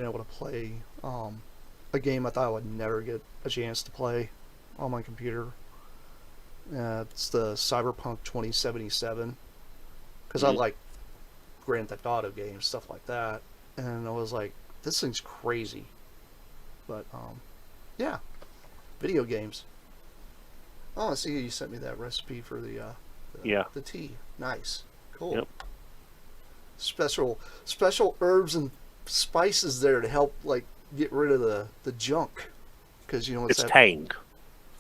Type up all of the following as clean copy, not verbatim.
able to play a game I thought I would never get a chance to play on my computer. It's the Cyberpunk 2077 because I Mhm. like Grand Theft Auto games, stuff like that, and I was like, this thing's crazy. But yeah, video games. Oh, I see you sent me that recipe for the, Yeah. the tea. Nice, cool. Yep. Special herbs and spices there to help like get rid of the junk because it's It's that. Tang.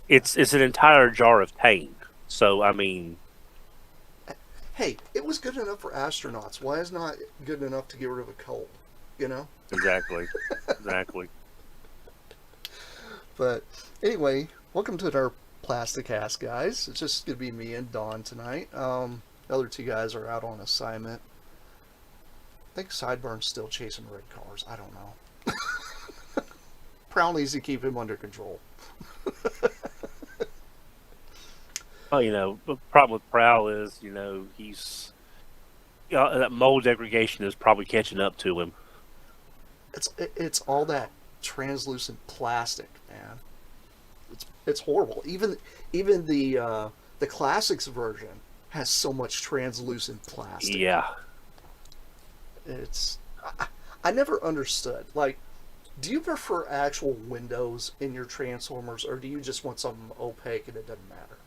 Yeah. It's an entire jar of Tang. So I mean, Hey, it was good enough for astronauts. Why is not good enough to get rid of a cold? You know. exactly, exactly. But anyway, welcome to our Plasticast, guys. It's just gonna be me and Dawn tonight. The other two guys are out on assignment. I think Sideburns still chasing red cars. I don't know. Prowl needs to keep him under control. Well, the problem with Prowl is, he's that mold degradation is probably catching up to him. It's all that translucent plastic, man. It's horrible. Even the classics version has so much translucent plastic. Yeah. It's I never understood. Like, do you prefer actual windows in your Transformers, or do you just want something opaque and it doesn't matter?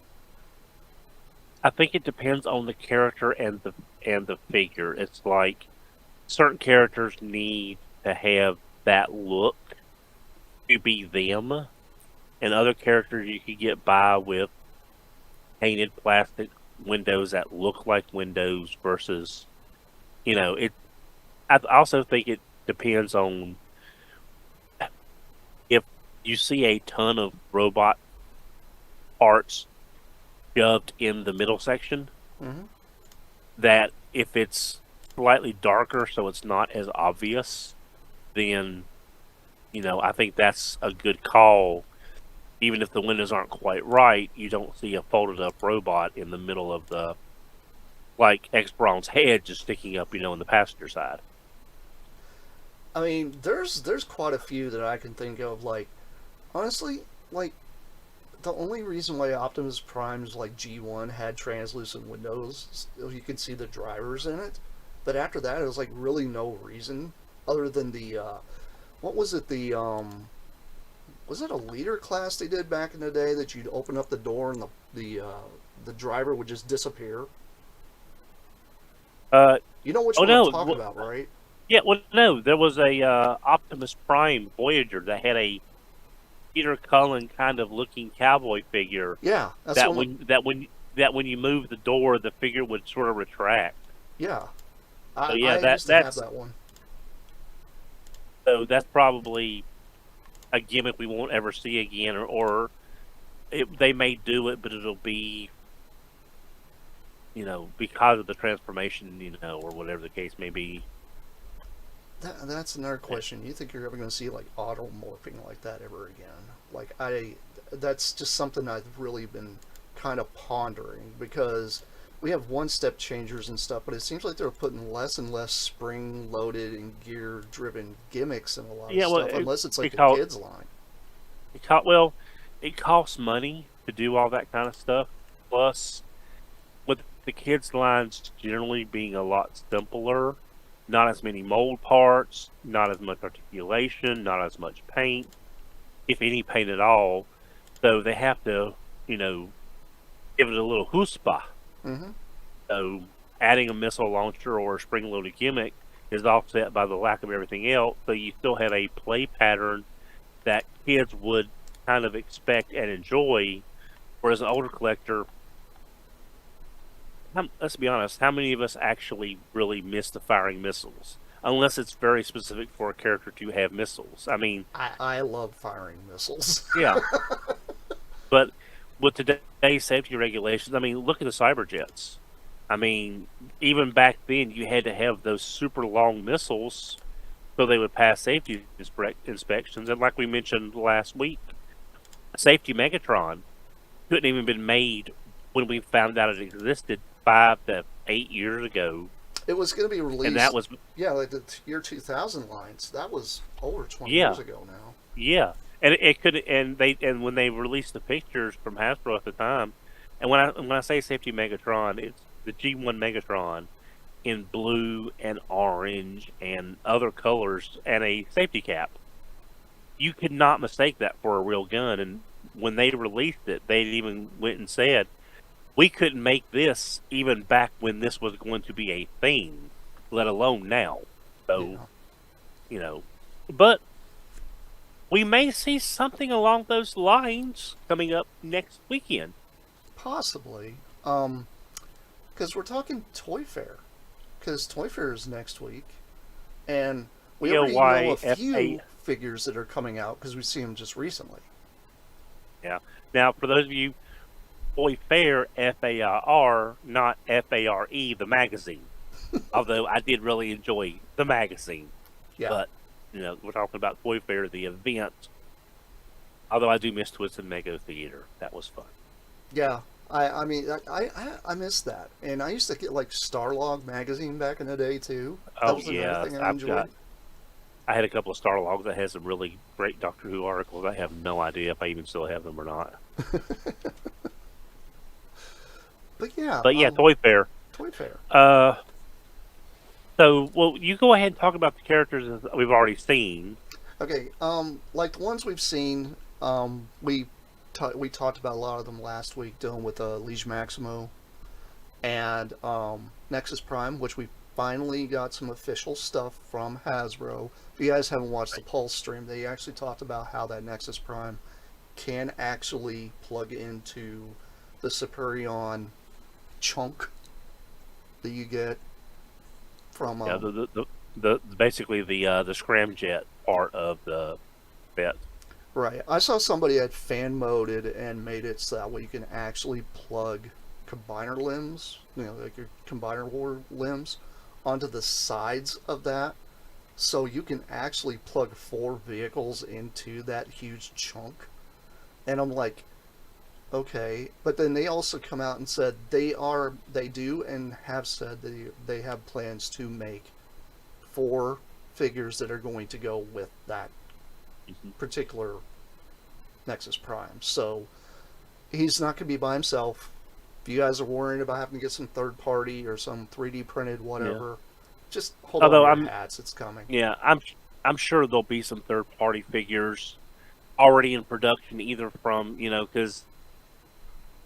I think it depends on the character and the figure. It's like certain characters need to have that look to be them, and other characters you could get by with painted plastic windows that look like windows versus it. I also think it depends on if you see a ton of robot parts shoved in the middle section, Mm-hmm. that if it's slightly darker so it's not as obvious, then I think that's a good call. Even if the windows aren't quite right, you don't see a folded up robot in the middle of the, like X Braun's head just sticking up, in the passenger side. I mean, there's quite a few that I can think of. Like, honestly, like the only reason why Optimus Prime's like G1 had translucent windows, you could see the drivers in it. But after that, it was like really no reason other than the what was it was it a leader class they did back in the day that you'd open up the door and the driver would just disappear. Uh You know which oh one I'm no, talking about, right? yeah, well no, there was a Optimus Prime Voyager that had a Peter Cullen kind of looking cowboy figure Yeah, that's the that one. when you move the door, the figure would sort of retract. Yeah, So yeah, I that used to have that's that one. so that's probably a gimmick we won't ever see again, or they may do it, but it'll be because of the transformation, or whatever the case may be. That's another question. You think you're ever going to see like automorphing like that ever again? That's just something I've really been kind of pondering because we have one step changers and stuff, but it seems like they're putting less and less spring loaded and gear driven gimmicks in a lot of Yeah, well, stuff, unless it's like a because kids line. well, it costs money to do all that kind of stuff. Plus, with the kids' lines generally being a lot simpler, not as many mold parts, not as much articulation, not as much paint, if any paint at all. So they have to, you know, give it a little chutzpah. Mm-hmm. So adding a missile launcher or a spring-loaded gimmick is offset by the lack of everything else. So you still have a play pattern that kids would kind of expect and enjoy, whereas an older collector, let's be honest, how many of us actually really miss the firing missiles? Unless it's very specific for a character to have missiles. I mean, I love firing missiles. yeah, but with today's safety regulations, I mean, look at the cyber jets. I mean, even back then, you had to have those super long missiles so they would pass safety inspections. And like we mentioned last week, safety Megatron couldn't even been made when we found out it existed 5 to 8 years ago. It was going to be and that released, was yeah, like the year 2000 lines. That was over 20 years yeah, ago now. yeah. And it could, and when they released the pictures from Hasbro at the time, and when I say safety Megatron, it's the G1 Megatron in blue and orange and other colors and a safety cap. You could not mistake that for a real gun. And when they released it, they even went and said, we couldn't make this even back when this was going to be a thing, let alone now. So, Yeah, you know, but we may see something along those lines coming up next weekend. possibly. Because we're talking Toy Fair. Because Toy Fair is next week. And we already know a TOYFA. few figures that are coming out because we see them just recently. Yeah. Now, for those of you, Toy Fair, FAIR, not FARE, the magazine. Although I did really enjoy the magazine. Yeah. But, we're talking about Toy Fair, the event. Although I do miss Twisted Mego Theater. That was fun. Yeah. I mean, I miss that. And I used to get like Starlog magazine back in the day too. That Oh, was another yeah. thing I enjoyed. I had a couple of Starlogs that had some really great Doctor Who articles. I have no idea if I even still have them or not. But yeah, But yeah, Toy Fair. Toy Fair. Uh, well, you go ahead and talk about the characters that we've already seen. Okay, like the ones we've seen, we talked about a lot of them last week, dealing with Liege Maximo and Nexus Prime, which we finally got some official stuff from Hasbro. If you guys haven't watched the Pulse stream, they actually talked about how that Nexus Prime can actually plug into the Superion chunk that you get from Yeah, the basically the scramjet part of the bet. right. I saw somebody had fan moded and made it so that way you can actually plug combiner limbs, like your combiner war limbs, onto the sides of that. So you can actually plug 4 vehicles into that huge chunk. And I'm like, okay. But then they also come out and said they do and have said they have plans to make 4 figures that are going to go with that Mm-hmm. particular Nexus Prime. So he's not going to be by himself. If you guys are worried about having to get some third party or some 3D printed whatever, Yeah. just hold on to Although your hats. It's coming. yeah, I'm sure there'll be some third party figures already in production, either from because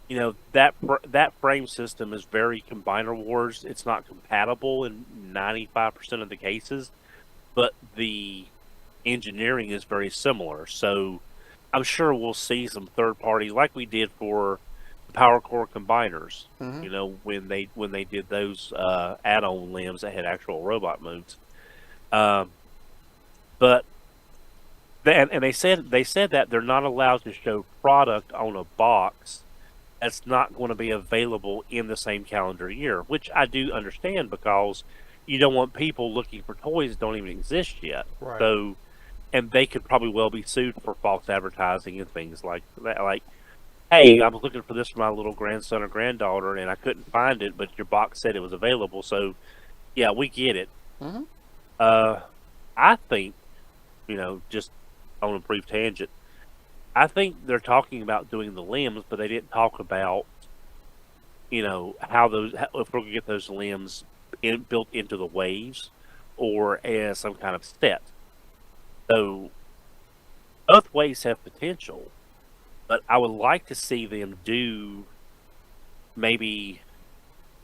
that frame system is very Combiner Wars. It's not compatible in 95% of the cases, but the engineering is very similar. So I'm sure we'll see some third party like we did for the Power Core combiners. Mm-hmm. When they did those add-on limbs that had actual robot moves. Um, but and they said that they're not allowed to show product on a box that's not going to be available in the same calendar year, which I do understand because you don't want people looking for toys that don't even exist yet. Right. So, and they could probably well be sued for false advertising and things like that. Like, hey, I was looking for this for my little grandson or granddaughter, and I couldn't find it, but your box said it was available. So, yeah, we get it. Mm-hmm. I think, just on a brief tangent, I think they're talking about doing the limbs, but they didn't talk about, how if we're going to get those limbs built into the waves or as some kind of set. So both ways have potential, but I would like to see them do maybe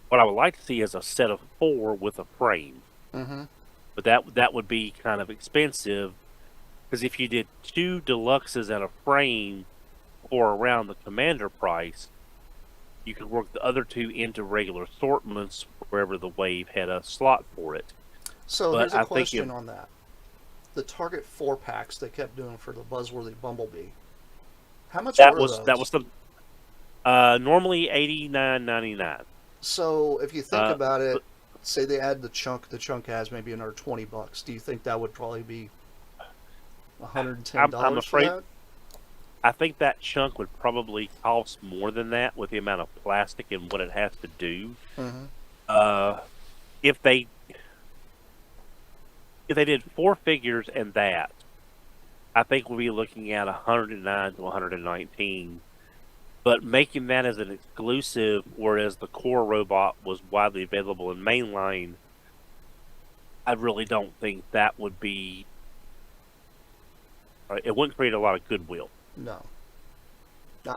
what I would like to see is a set of 4 with a frame. Mm-hmm. But that would be kind of expensive because if you did 2 deluxes and a frame for around the commander price, you could work the other 2 into regular assortments wherever the wave had a slot for it. So But here's a I think question on that. The Target 4 packs they kept doing for the Buzzworthy Bumblebee. How much were those? that was the normally $89.99. So if you think about it, But say they add the chunk has maybe another $20. Do you think that would probably be $110 I'm for afraid that? I think that chunk would probably cost more than that with the amount of plastic and what it has to do. Mm-hmm. Uh, if they did four figures and that, I think we'll be looking at 109 to 119. But making that as an exclusive, whereas the core robot was widely available in mainline, I really don't think that would be. It wouldn't create a lot of goodwill. No,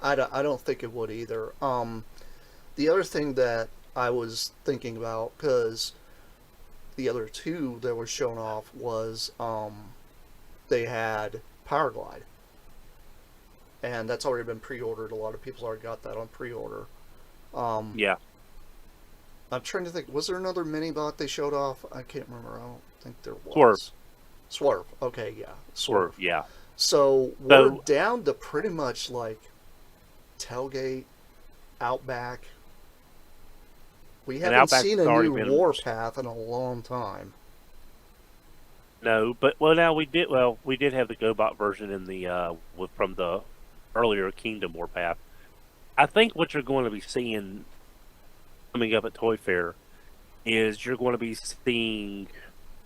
I don't think it would either. The other thing that I was thinking about, because the other two that were shown off was they had Powerglide, and that's already been pre-ordered. A lot of people already got that on pre-order. Um, Yeah, I'm trying to think. Was there another mini bot they showed off? I can't remember. I don't think there Swerve. was. Swerve. Okay, yeah, Swerve. Swerve. Yeah. So we're So down to pretty much like Tailgate, Outback. We and haven't Outback's seen a already new been Warpath in a long time. no, but well now we did we did have the GoBot version in the from the earlier Kingdom Warpath. I think what you're going to be seeing coming up at Toy Fair is you're going to be seeing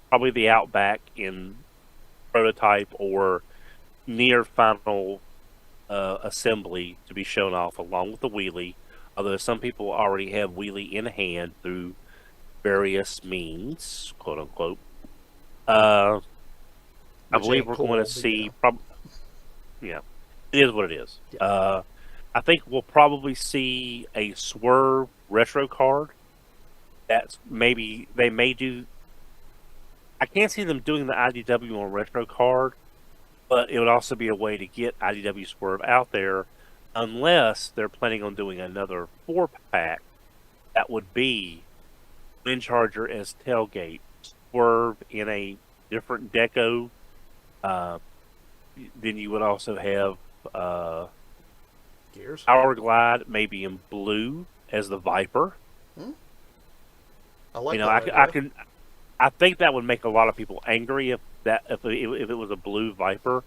probably the Outback in prototype or near final assembly to be shown off along with the wheelie. Although some people already have wheelie in hand through various means, quote unquote. Uh, I Which believe ain't we're going to cool, but see. Yeah, it is what it is. yeah. I think we'll probably see a Swerve retro card. That's maybe they may do. I can't see them doing the IDW on retro card, but it would also be a way to get IDW Swerve out there, unless they're planning on doing another 4-pack. That would be Wind Charger as tailgate, Swerve in a different deco. Uh, then you would also have Gears. Power Glide, maybe in blue as the Viper. Hmm? I like You know, that I idea. can. I think that would make a lot of people angry if it was a blue Viper,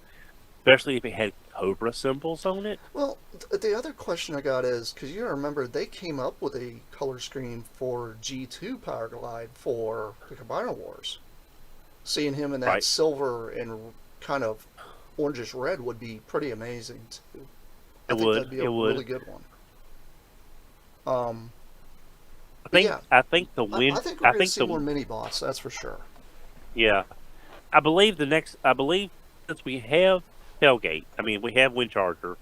especially if it had Cobra symbols on it. Well, the other question I got is because you remember they came up with a color scheme for G2 Powerglide for the Combiner Wars. Seeing him in that Right. silver and kind of orangish red would be pretty amazing too. I It think would. that'd be a It really would. good one. Um, I but think. yeah, I think the I wind. think we're I going to think see the. more mini bots. That's for sure. Yeah. I believe the next. I believe since we have tailgate. I mean, we have wind charger.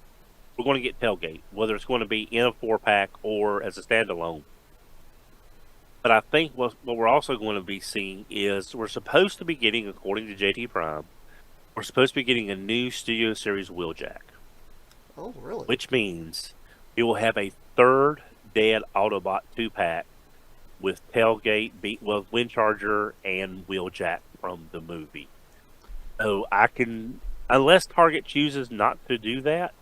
We're going to get tailgate, whether it's going to be in a 4-pack or as a standalone. But I think what we're also going to be seeing is we're supposed to be getting, according to JT Prime, we're supposed to be getting a new Studio Series wheeljack, Oh, really? which means we will have a third Dead Autobot 2-pack with tailgate, wind charger, and wheeljack from the movie. So I can, unless Target chooses not to do that,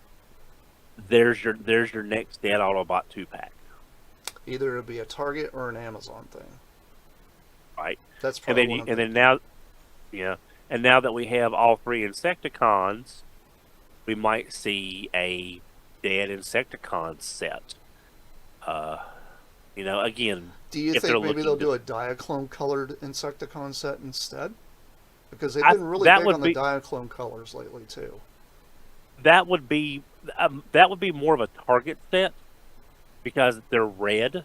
there's your next Dead Autobot 2-pack, Either it'll be a Target or an Amazon thing. right? That's And probably then what I'm and then thinking. now, yeah, and now that we have all three Insecticons, we might see a Dead Insecticon set. Uh, again, Do you if they're think maybe they'll looking to, do a Diaclone colored Insecticon set instead? Because they've I been really that big on would the be Diaclone colors lately too. that would be that would be more of a Target set because they're red.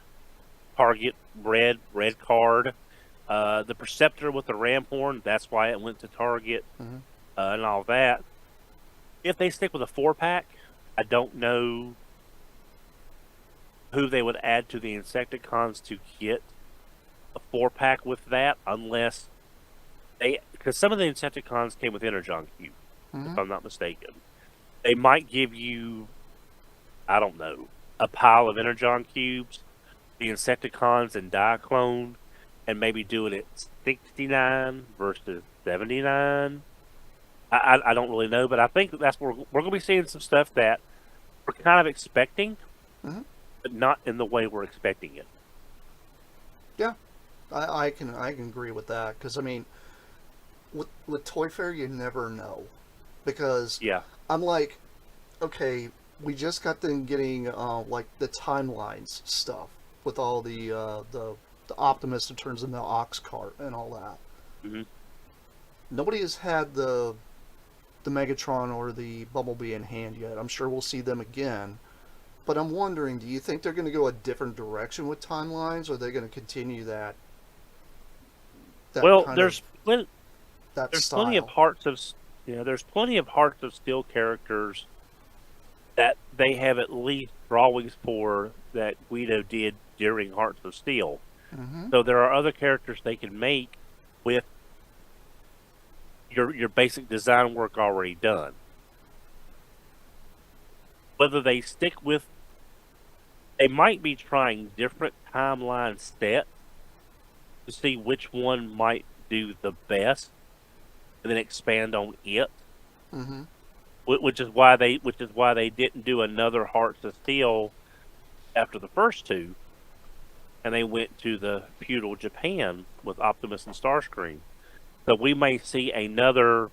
Target red card. The Perceptor with the ram horn, that's why it went to Target Hmm. and all that. If they stick with a 4-pack, I don't know who they would add to the Insecticons to get a 4-pack with that, unless because some of the Insecticons came with Energon Cube, Hmm. if I'm not mistaken. They might give you, I don't know, a pile of Energon Cubes, the Insecticons and Diaclone, and maybe do it at 69 versus 79. I don't really know, but I think that's where we're going to be seeing some stuff that we're kind of expecting, Hmm. but not in the way we're expecting it. Yeah, I can agree with that because I mean, with Toy Fair you never know because Yeah, I'm like, okay, we just got them getting like the timelines stuff with all the the Optimus that turns into Ox Cart and all that. Hmm. Nobody has had the Megatron or the Bumblebee in hand yet. I'm sure we'll see them again. But I'm wondering, do you think they're going to go a different direction with timelines, or are they going to continue that Well, kind of that there's plenty of style? Hearts of there's plenty of Hearts of Steel characters that they have at least drawings for that Guido did during Hearts of Steel. Mm-hmm. So there are other characters they can make with your basic design work already done. Whether they stick with, they might be trying different timeline steps to see which one might do the best, and then expand on it. Mm-hmm. Which is why they didn't do another Hearts of Steel after the first two, and they went to the feudal Japan with Optimus and Starscream. So we may see another.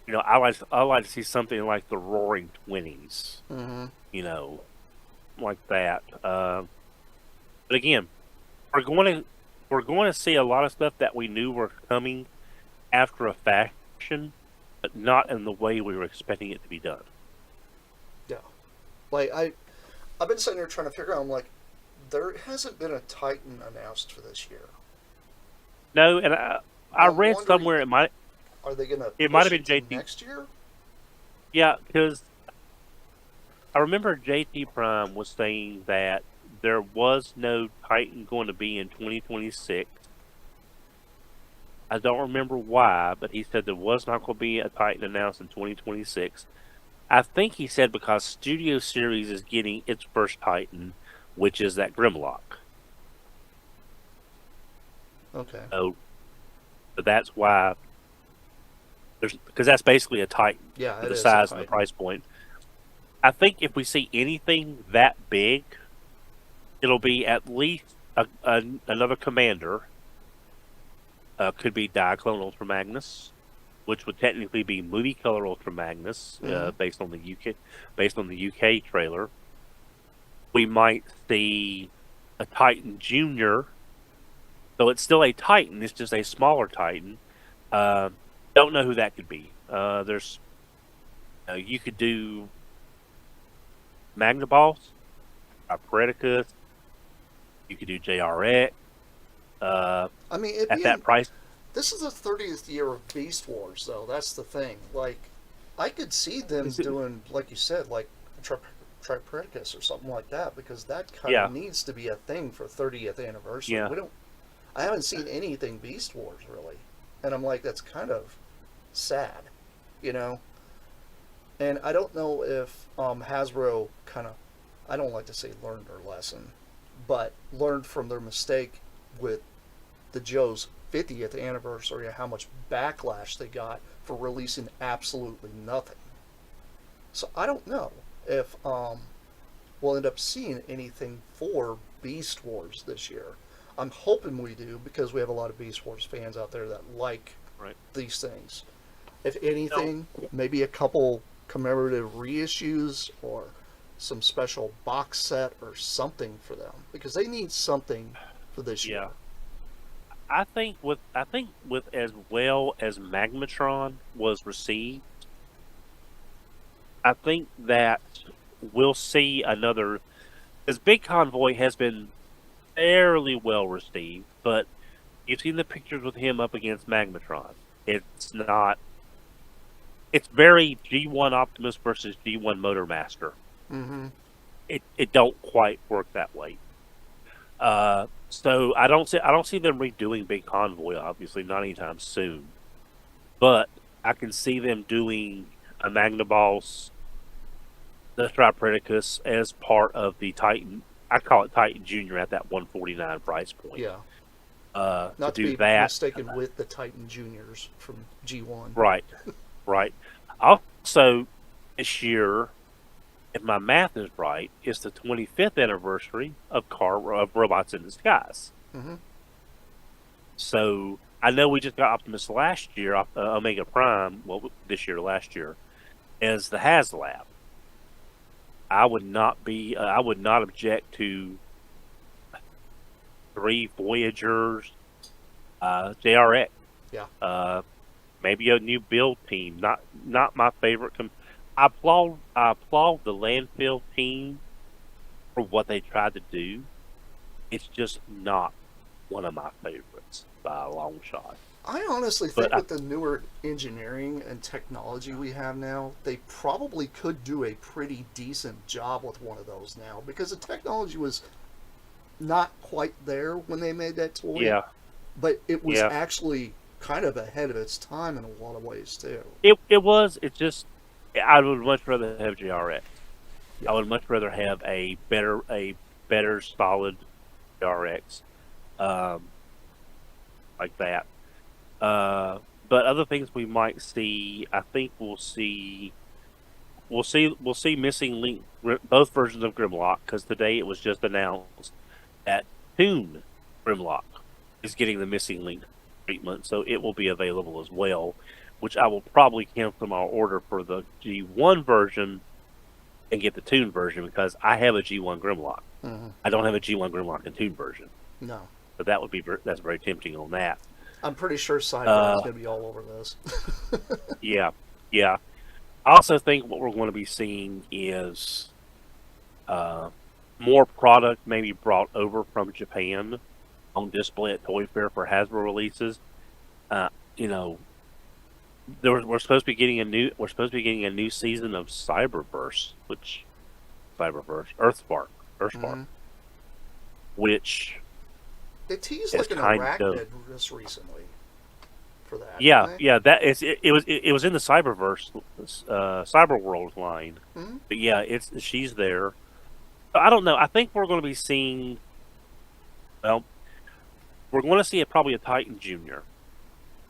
I like to see something like the Roaring Twenties. Mm-hmm. You know, like that. But again, we're going to we're going to see a lot of stuff that we knew were coming after a fashion, but not in the way we were expecting it to be done. Yeah. Like I've been sitting here trying to figure out. I'm like, there hasn't been a Titan announced for this year. No, and I I'm read wondering, somewhere are they going to it might push have been it to JT. next year? Yeah, because I remember JT Prime was saying that there was no Titan going to be in 2026. I don't remember why, but he said there was not going to be a Titan announced in 2026. I think he said because Studio Series is getting its first Titan, which is that Grimlock. Okay. So that's why because that's basically a Titan Yeah, for it the is a size and the Titan. price point. I think if we see anything that big, it'll be at least another commander. Could be Diaclone Ultra Magnus, which would technically be movie color Ultra Magnus, Mm-hmm. based on the UK trailer. We might see a Titan Junior, so it's still a Titan. It's just a smaller Titan. Uh, don't know who that could be. There's you could do Magnaboss, Predicus. You could do JRX. I mean, it At being that price, this is the 30th year of Beast Wars, though. That's the thing. Like, I could see them doing, like you said, like Tripredicus or something like that, because that kind of yeah, needs to be a thing for 30th anniversary. yeah. We don't. I haven't seen anything Beast Wars really, and I'm like, that's kind of sad, you know. And I don't know if Hasbro kind of, I don't like to say learned their lesson, but learned from their mistake with the Joe's 50th anniversary and how much backlash they got for releasing absolutely nothing. So I don't know if we'll end up seeing anything for Beast Wars this year. I'm hoping we do because we have a lot of Beast Wars fans out there that like Right. these things. If No, anything, maybe a couple commemorative reissues or some special box set or something for them because they need something for this year. yeah. I think with as well as Magmatron was received, I think that we'll see another. Because Big Convoy has been fairly well received, but you've seen the pictures with him up against Magmatron. It's not. It's very G1 Optimus versus G1 Motormaster. Mm-hmm. It don't quite work that way. So I don't see them redoing Big Convoy. Obviously, not anytime soon. But I can see them doing a Magnaboss, the Tripredicus as part of the Titan. I call it Titan Junior at that 149 price point. Yeah. To Not to do be that, mistaken with the Titan Juniors from G1. right, right. Also, this year, if my math is right, it's the 25th anniversary of Robots in Disguise. Mm-hmm. So I know we just got Optimus last year, Omega Prime, well, this year, last year, as the HasLab. I would not object to 3 Voyagers, JRX. Yeah. Maybe a new build team. Not my favorite. I applaud the landfill team for what they tried to do. It's just not one of my favorites by a long shot. I honestly But think with the newer engineering and technology we have now, they probably could do a pretty decent job with one of those now because the technology was not quite there when they made that toy, yeah, but it was yeah, actually kind of ahead of its time in a lot of ways too. it was. It's just I would much rather have JRX. I Yeah. would much rather have a better solid JRX, um, like that. Uh, but other things we might see, I think we'll see missing link both versions of Grimlock because today it was just announced that Toon Grimlock is getting the missing link treatment, so it will be available as well. Which I will probably cancel my order for the G1 version and get the Toon version because I have a G1 Grimlock. Mm-hmm. I don't have a G1 Grimlock and Toon version, No. so that would be that's very tempting on that. I'm pretty sure Sideground's Uh, going to be all over this. yeah, yeah. I also think what we're going to be seeing is uh, more product maybe brought over from Japan on display at Toy Fair for Hasbro releases. Uh, you know, we're supposed to be getting a new season of Earthspark, Mm-hmm. which They teased is like an kind of arachnid just recently for that, didn't yeah, they? yeah. That is it was in the Cyber World line, Mm-hmm. but yeah, it's she's there. I don't know. I think we're going to be seeing. Well, we're going to see probably a Titan Junior.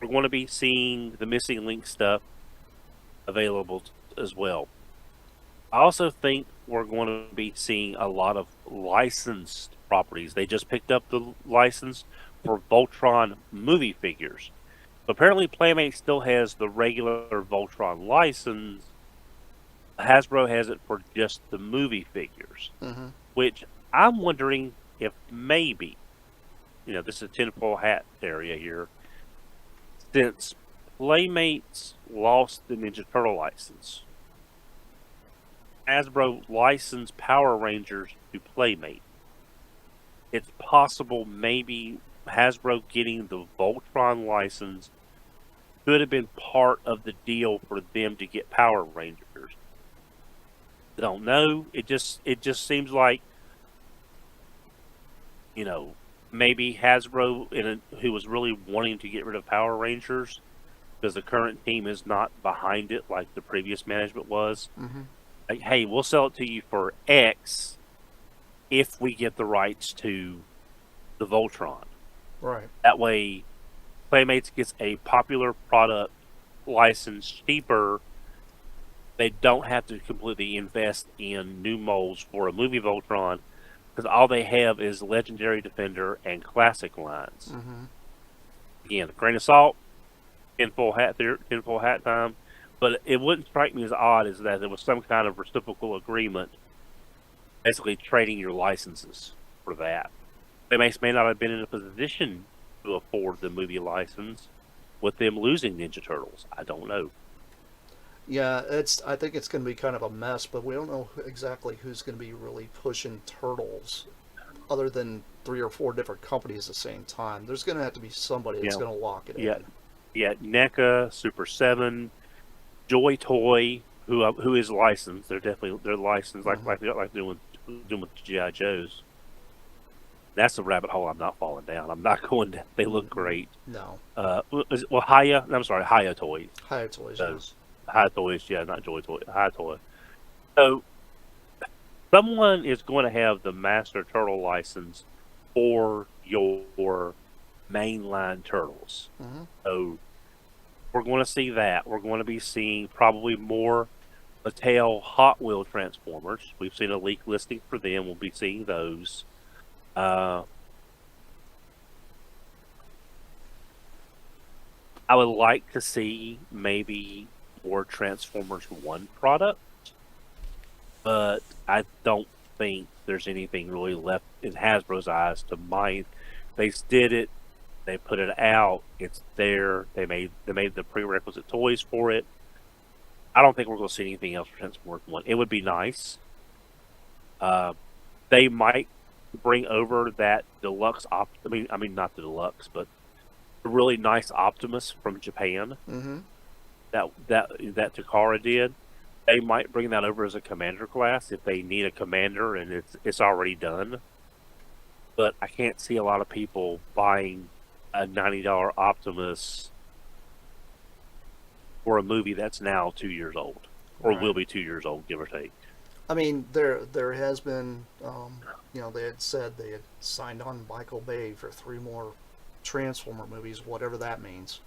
We're going to be seeing the missing link stuff available as well. I also think we're going to be seeing a lot of licensed properties. They just picked up the license for Voltron movie figures. Apparently, Playmate still has the regular Voltron license. Hasbro has it for just the movie figures, Mm-hmm. which I'm wondering if maybe, this is a tinfoil hat area here, since Playmates lost the Ninja Turtle license, Hasbro licensed Power Rangers to Playmate. It's possible maybe Hasbro getting the Voltron license could have been part of the deal for them to get Power Rangers. I don't know. It just seems like maybe Hasbro who was really wanting to get rid of Power Rangers because the current team is not behind it like the previous management was. Mm-hmm. Like, hey, we'll sell it to you for X if we get the rights to the Voltron. Right. That way, Playmates gets a popular product licensed cheaper. They don't have to completely invest in new molds for a movie Voltron because all they have is Legendary Defender and Classic lines. Mm-hmm. Again, a grain of salt, tinfoil hat time. But it wouldn't strike me as odd as that there was some kind of reciprocal agreement, basically trading your licenses for that. They may not have been in a position to afford the movie license with them losing Ninja Turtles. I don't know. Yeah, I think it's going to be kind of a mess, but we don't know exactly who's going to be really pushing Turtles other than three or four different companies at the same time. There's going to have to be somebody that's Yeah, going to lock it yeah, in. yeah. NECA, Super Seven, Joy Toy, who is licensed. They're licensed Mm-hmm. like doing with GI Joes. That's a rabbit hole I'm not falling down. I'm not going down. They look great. No. Haya. I'm sorry, Haya Toys. High toys, So yes. Haya Toys, yeah, not Joy Toy. Haya Toy. So someone is going to have the Master Turtle license for your mainline turtles. Mm-hmm. So we're going to see that. We're going to be seeing probably more Mattel Hot Wheel Transformers. We've seen a leak listing for them. We'll be seeing those. Uh, I would like to see maybe more Transformers 1 product, but I don't think there's anything really left in Hasbro's eyes to mine they did it. They put it out. It's there. They made the prerequisite toys for it. I don't think we're going to see anything else for Transformers One. It would be nice. Uh, they might bring over that deluxe I mean not the deluxe, but the really nice Optimus from Japan Mm-hmm. that Takara did. They might bring that over as a commander class if they need a commander and it's already done. But I can't see a lot of people buying a $90 Optimus for a movie that's now 2 years old, or will Right. be 2 years old, give or take. I mean, there has been, they had said they had signed on Michael Bay for 3 more Transformer movies, whatever that means.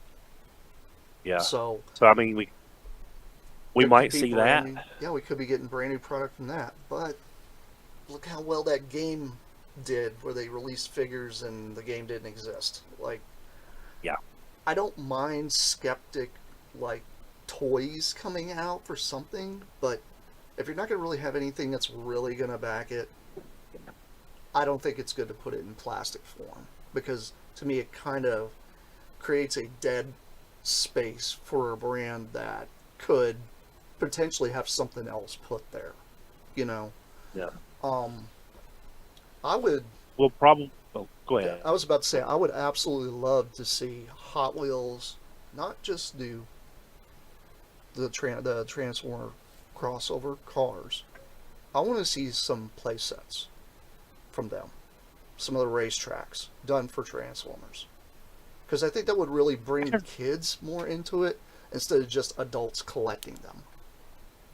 Yeah. So So I mean, we there could might be see brand that. new. Yeah, we could be getting brand new product from that. But look how well that game did, where they released figures and the game didn't exist. Like, Yeah. I don't mind skeptic like toys coming out for something, but if you're not gonna really have anything that's really gonna back it, I don't think it's good to put it in plastic form, because to me it kind of creates a dead space for a brand that could potentially have something else put there. You know, Yeah. um, I would. We'll probably. Oh, go Yeah, ahead. I was about to say I would absolutely love to see Hot Wheels not just do the Transformer crossover cars. I want to see some play sets from them, some of the racetracks done for Transformers, because I think that would really bring kids more into it instead of just adults collecting them.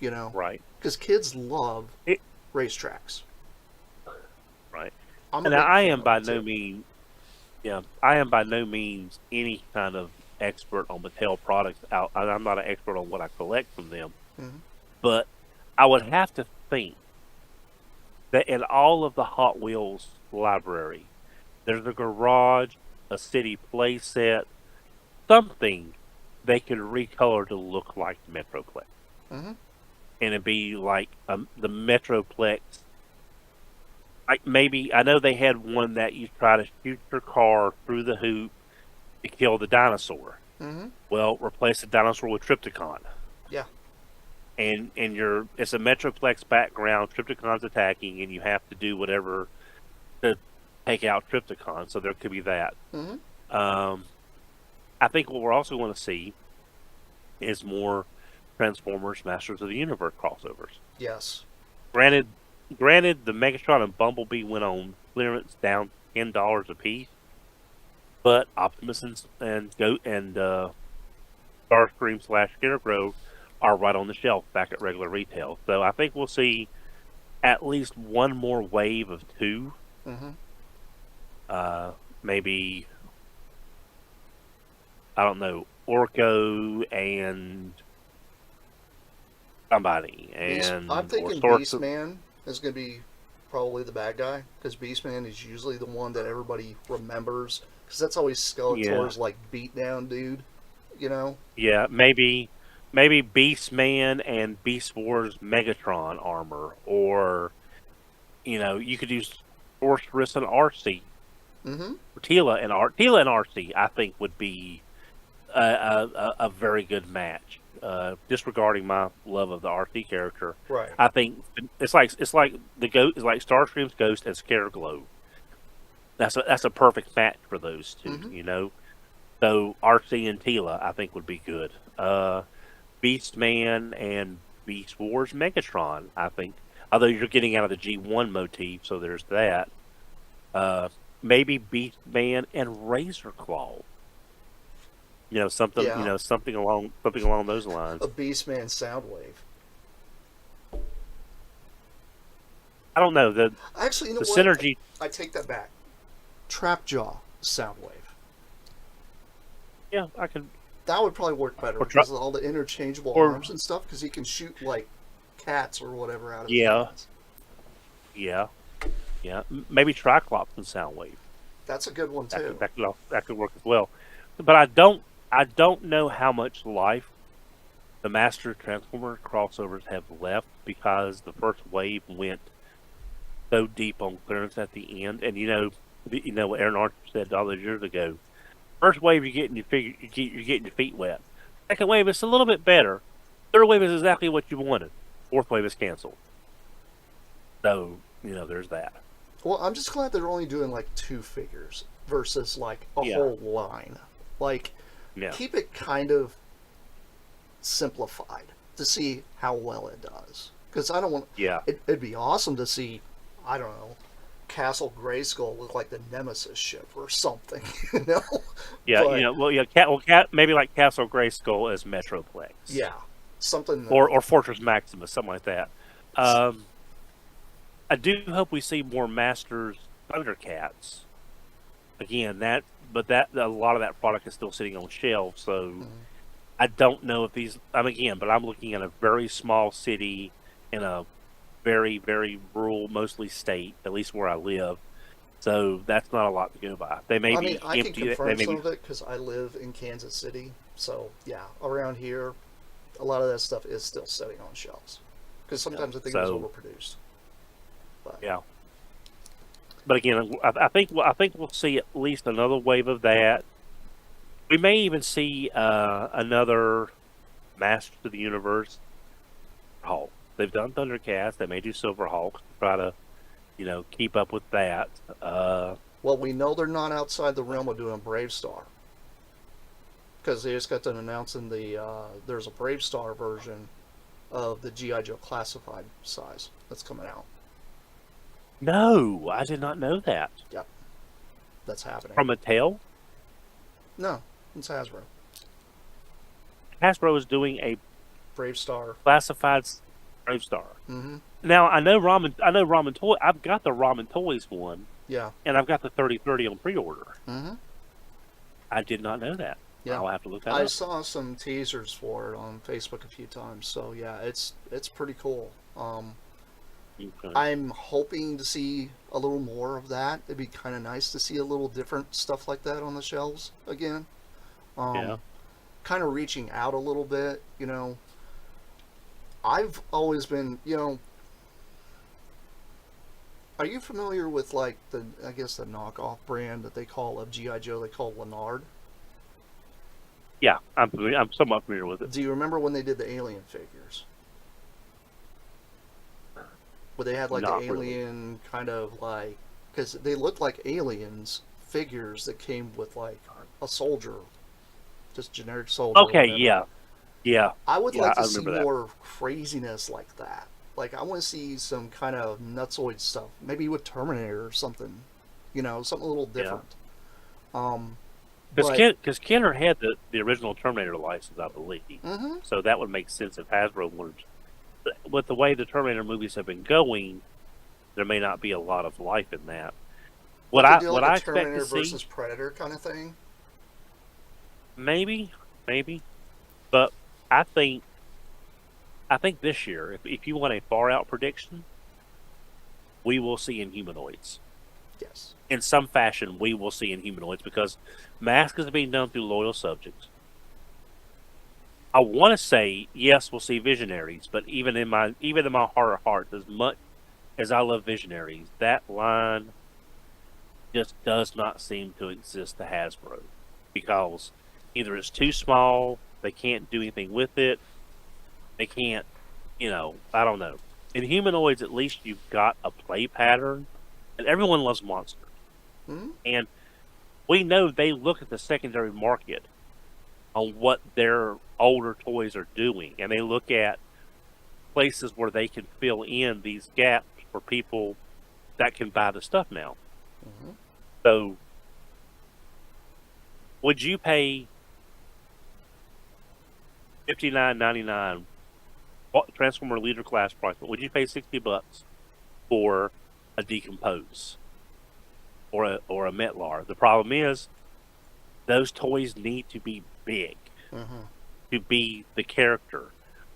You know, Right. because kids love It, racetracks. right. I'm a And big I fan am of by them no too. means. Yeah, I am by no means any kind of expert on Mattel products. I'm not an expert on what I collect from them, Hmm. but I would have to think that in all of the Hot Wheels library, there's a garage, a city playset, something they could recolor to look like Metroplex, Hmm. and it'd be like the Metroplex. Like maybe I know they had one that you try to shoot your car through the hoop to kill the dinosaur. Hmm. Well, replace the dinosaur with Trypticon, Yeah. and it's a Metroplex background. Trypticon's attacking, and you have to do whatever to take out Trypticon. So there could be that. Hmm. Um, I think what we're also going to see is more Transformers Masters of the Universe crossovers. Yes. Granted, granted, the Megatron and Bumblebee went on clearance down $10 a piece, but Optimus and Goat and Starscream slash Scarecrow are right on the shelf back at regular retail. So I think we'll see at least one more wave of two. Hmm. Maybe I don't know, Orko and somebody, I'm and or thinking Sorcerer. Beastman is going to be probably the bad guy, because Beastman is usually the one that everybody remembers, because that's always Yeah, Skeletor's like beatdown dude. You know. yeah, maybe Beastman and Beast Wars Megatron armor, or you could use Sorceress and RC, Hmm. or Tila and RC. I think would be a very good match. Disregarding my love of the RC character, Right. I think it's like the goat is like Starscream's Ghost and Scareglow. That's a perfect match for those two. Hmm. So RC and Tila, I think, would be good. Beastman and Beast Wars Megatron, I think. Although you're getting out of the G1 motif, so there's that. Uh, Maybe Beastman and Razor Claw. Something. Yeah. Something along those lines. A Beastman Soundwave. I don't know the Actually, you know the what? synergy. I take that back. Trapjaw Soundwave. Yeah, I could. That would probably work better Or try, because of all the interchangeable or arms and stuff. Because he can shoot like cats or whatever out of his yeah, hands. yeah, yeah. Maybe Triclops and Soundwave. That's a good one That could too. that could that could work as well. But I don't know how much life the Master Transformer crossovers have left, because the first wave went so deep on clearance at the end, and You know what Aaron Archer said all those years ago. First wave, you're getting your feet wet. Second wave, it's a little bit better. Third wave is exactly what you wanted. Fourth wave is canceled. So there's that. Well, I'm just glad they're only doing like 2 figures versus like a Yeah, whole line. Like, yeah, keep it kind of simplified to see how well it does. Because I don't want yeah, it'd be awesome to see, I don't know, Castle Grayskull look like the Nemesis ship or something, you know. yeah. But Well, yeah. Maybe like Castle Grayskull as Metroplex, yeah, something. or Fortress Maximus, something like that. Um, I do hope we see more Masters Thundercats again. But a lot of that product is still sitting on shelves, so Mhm. I don't know if these. But I'm looking at a very small city in a very, very rural, mostly state, at least where I live. So that's not a lot to go by. They may I mean, be I can empty. They confirm may some be, of it because I live in Kansas City. So yeah, around here, a lot of that stuff is still sitting on shelves because sometimes I think it was so overproduced. But yeah. But again, I think we'll see at least another wave of that. We may even see another Masters of the Universe Hulk. They've done Thundercats. They may do Silver Hulk. Try to keep up with that. well, we know they're not outside the realm of doing Brave Star because they just got done announcing there's a Brave Star version of the GI Joe classified size that's coming out. No, I did not know that. Yep, that's happening. From Mattel, No, it's Hasbro. Hasbro is doing a Brave Star. classified Brave Star. Mm-hmm. Now I know ramen. I know ramen toy. I've got the ramen toys one, Yeah. and I've got the 3030 on pre-order. Mm-hmm. I did not know that. Yeah. I'll have to look that I up. saw some teasers for it on Facebook a few times, so yeah, it's pretty cool. Okay. I'm hoping to see a little more of that. It'd be kind of nice to see a little different stuff like that on the shelves again. Yeah. Um, Kind of reaching out a little bit, I've always been, are you familiar with like I guess the knockoff brand that they call of GI Joe? They call Leonard. Yeah, I'm somewhat familiar with it. Do you remember when they did the Alien figures? Where they had like the Not really. alien kind of like, because they looked like aliens figures that came with like a soldier, just generic soldier or Okay. whatever. Yeah. Yeah. I would Yeah. like I to see remember that. more craziness like that. Like I want to see some kind of nutsoid stuff, maybe with Terminator or something, something a little Yeah. different. Um, Because but Kenner had the original Terminator license, I believe. hmm So that would make sense if Hasbro wanted. With the way the Terminator movies have been going, there may not be a lot of life in that. what if they do What like a I expect to Terminator see, versus Predator kind of thing? maybe, maybe, but I think I think this year, if you want a far out prediction, we will see Inhumanoids. Yes. In some fashion, we will see Inhumanoids because Mask is being done through loyal subjects. I want to say yes, we'll see Visionaries, but even in my heart of hearts, as much as I love Visionaries, that line just does not seem to exist to Hasbro because either it's too small, they can't do anything with it, they can't, I don't know. In Humanoids, at least you've got a play pattern, and everyone loves monsters. Hmm. And we know they look at the secondary market on what their older toys are doing, and they look at places where they can fill in these gaps for people that can buy the stuff now. Hmm. So, would you pay $59.99 Transformer Leader class price? But would you pay $60 for a Decompose or a Metlar? The problem is those toys need to be big Hmm. to be the character.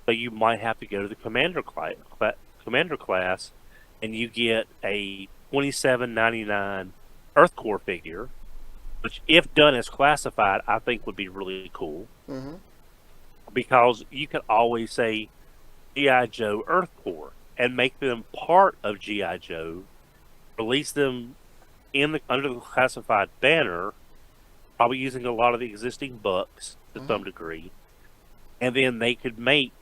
So you might have to go to the commander class, and you get a $27.99 Earth Core figure, which, if done as classified, I think would be really cool Hmm. because you could always say GI Joe Earth Core and make them part of GI Joe. Release them under the classified banner, probably using a lot of the existing books to Mm-hmm. some degree, and then they could make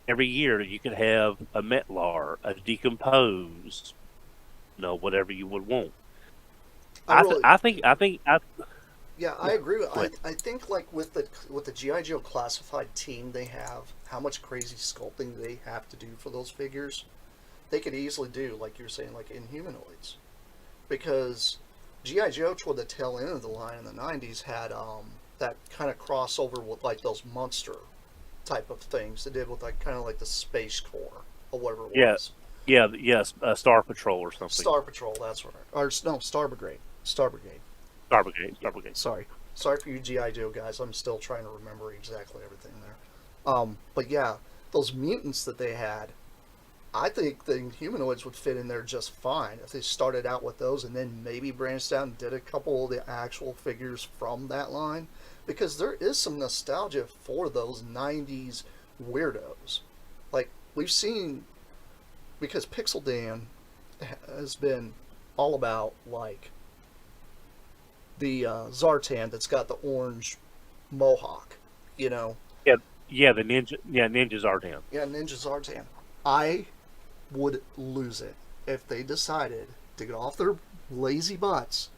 every year you could have a Metlar, a Decompose, whatever you would want. I really, Yeah, yeah, I agree with. go ahead. I think like with the GI Joe classified team they have, how much crazy sculpting they have to do for those figures, they could easily do like you're saying like Inhumanoids, because GI Joe toward the tail end of the line in the '90s had that kind of crossover with like those monster type of things they did with like kind of like the Space Corps or whatever it Yeah, was. yes, Star Patrol or something. Star Patrol, that's right. Or no, Star Brigade. Star Brigade. Star Brigade, Yeah, Star Brigade. sorry. Sorry for you GI Joe guys. I'm still trying to remember exactly everything there. But yeah, those mutants that they had, I think the humanoids would fit in there just fine if they started out with those and then maybe branched out and did a couple of the actual figures from that line, because there is some nostalgia for those '90s weirdos. Like we've seen, because Pixel Dan has been all about like the Zartan that's got the orange mohawk, you know. Yeah, Ninjas are down. Yeah, Ninja Zartan. I would lose it if they decided to get off their lazy butts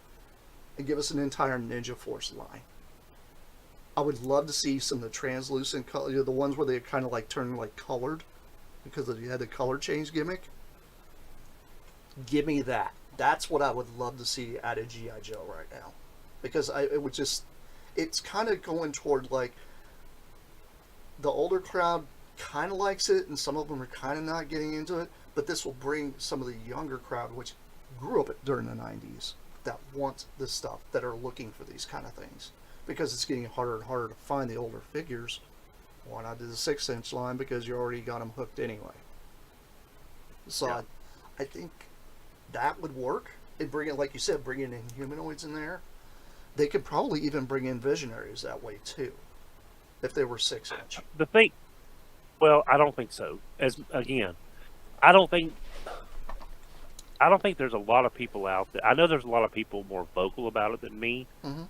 and give us an entire Ninja Force line. I would love to see some of the translucent color, the ones where they kind of like turn like colored because they had the color change gimmick. Give me that. That's what I would love to see out of GI Joe right now, because it would just, it's kind of going toward like the older crowd kind of likes it, and some of them are kind of not getting into it. But this will bring some of the younger crowd, which grew up during the '90s, that want this stuff, that are looking for these kind of things, because it's getting harder and harder to find the older figures. Why not do the 6-inch line? Because you already got them hooked anyway. So Yeah. I think that would work. And bring it, like you said, bringing in humanoids in there. They could probably even bring in visionaries that way too, if they were 6-inch. The thing, well, I don't think so. As again, I don't think I don't think there's a lot of people out there. I know there's a lot of people more vocal about it than me Mm-hmm.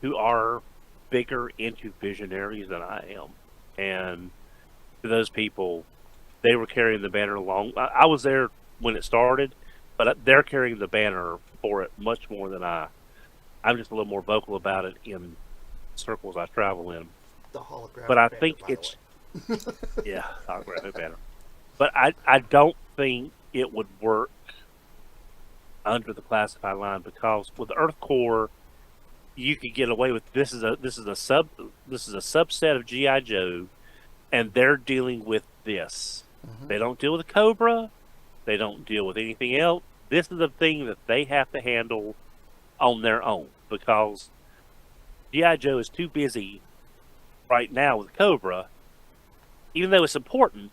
who are bigger into visionaries than I am. And to those people, they were carrying the banner along. I was there when it started, but they're carrying the banner for it much more than I. I'm just a little more vocal about it in circles I travel in. The But holographic I banner, think by the it's way. yeah, holographic banner. But I don't think it would work under the classified line, because with Earth Core you could get away with this is a subset of GI Joe, and they're dealing with this. Mm-hmm. They don't deal with Cobra. They don't deal with anything else. This is the thing that they have to handle on their own, because GI Joe is too busy right now with Cobra. Even though it's important,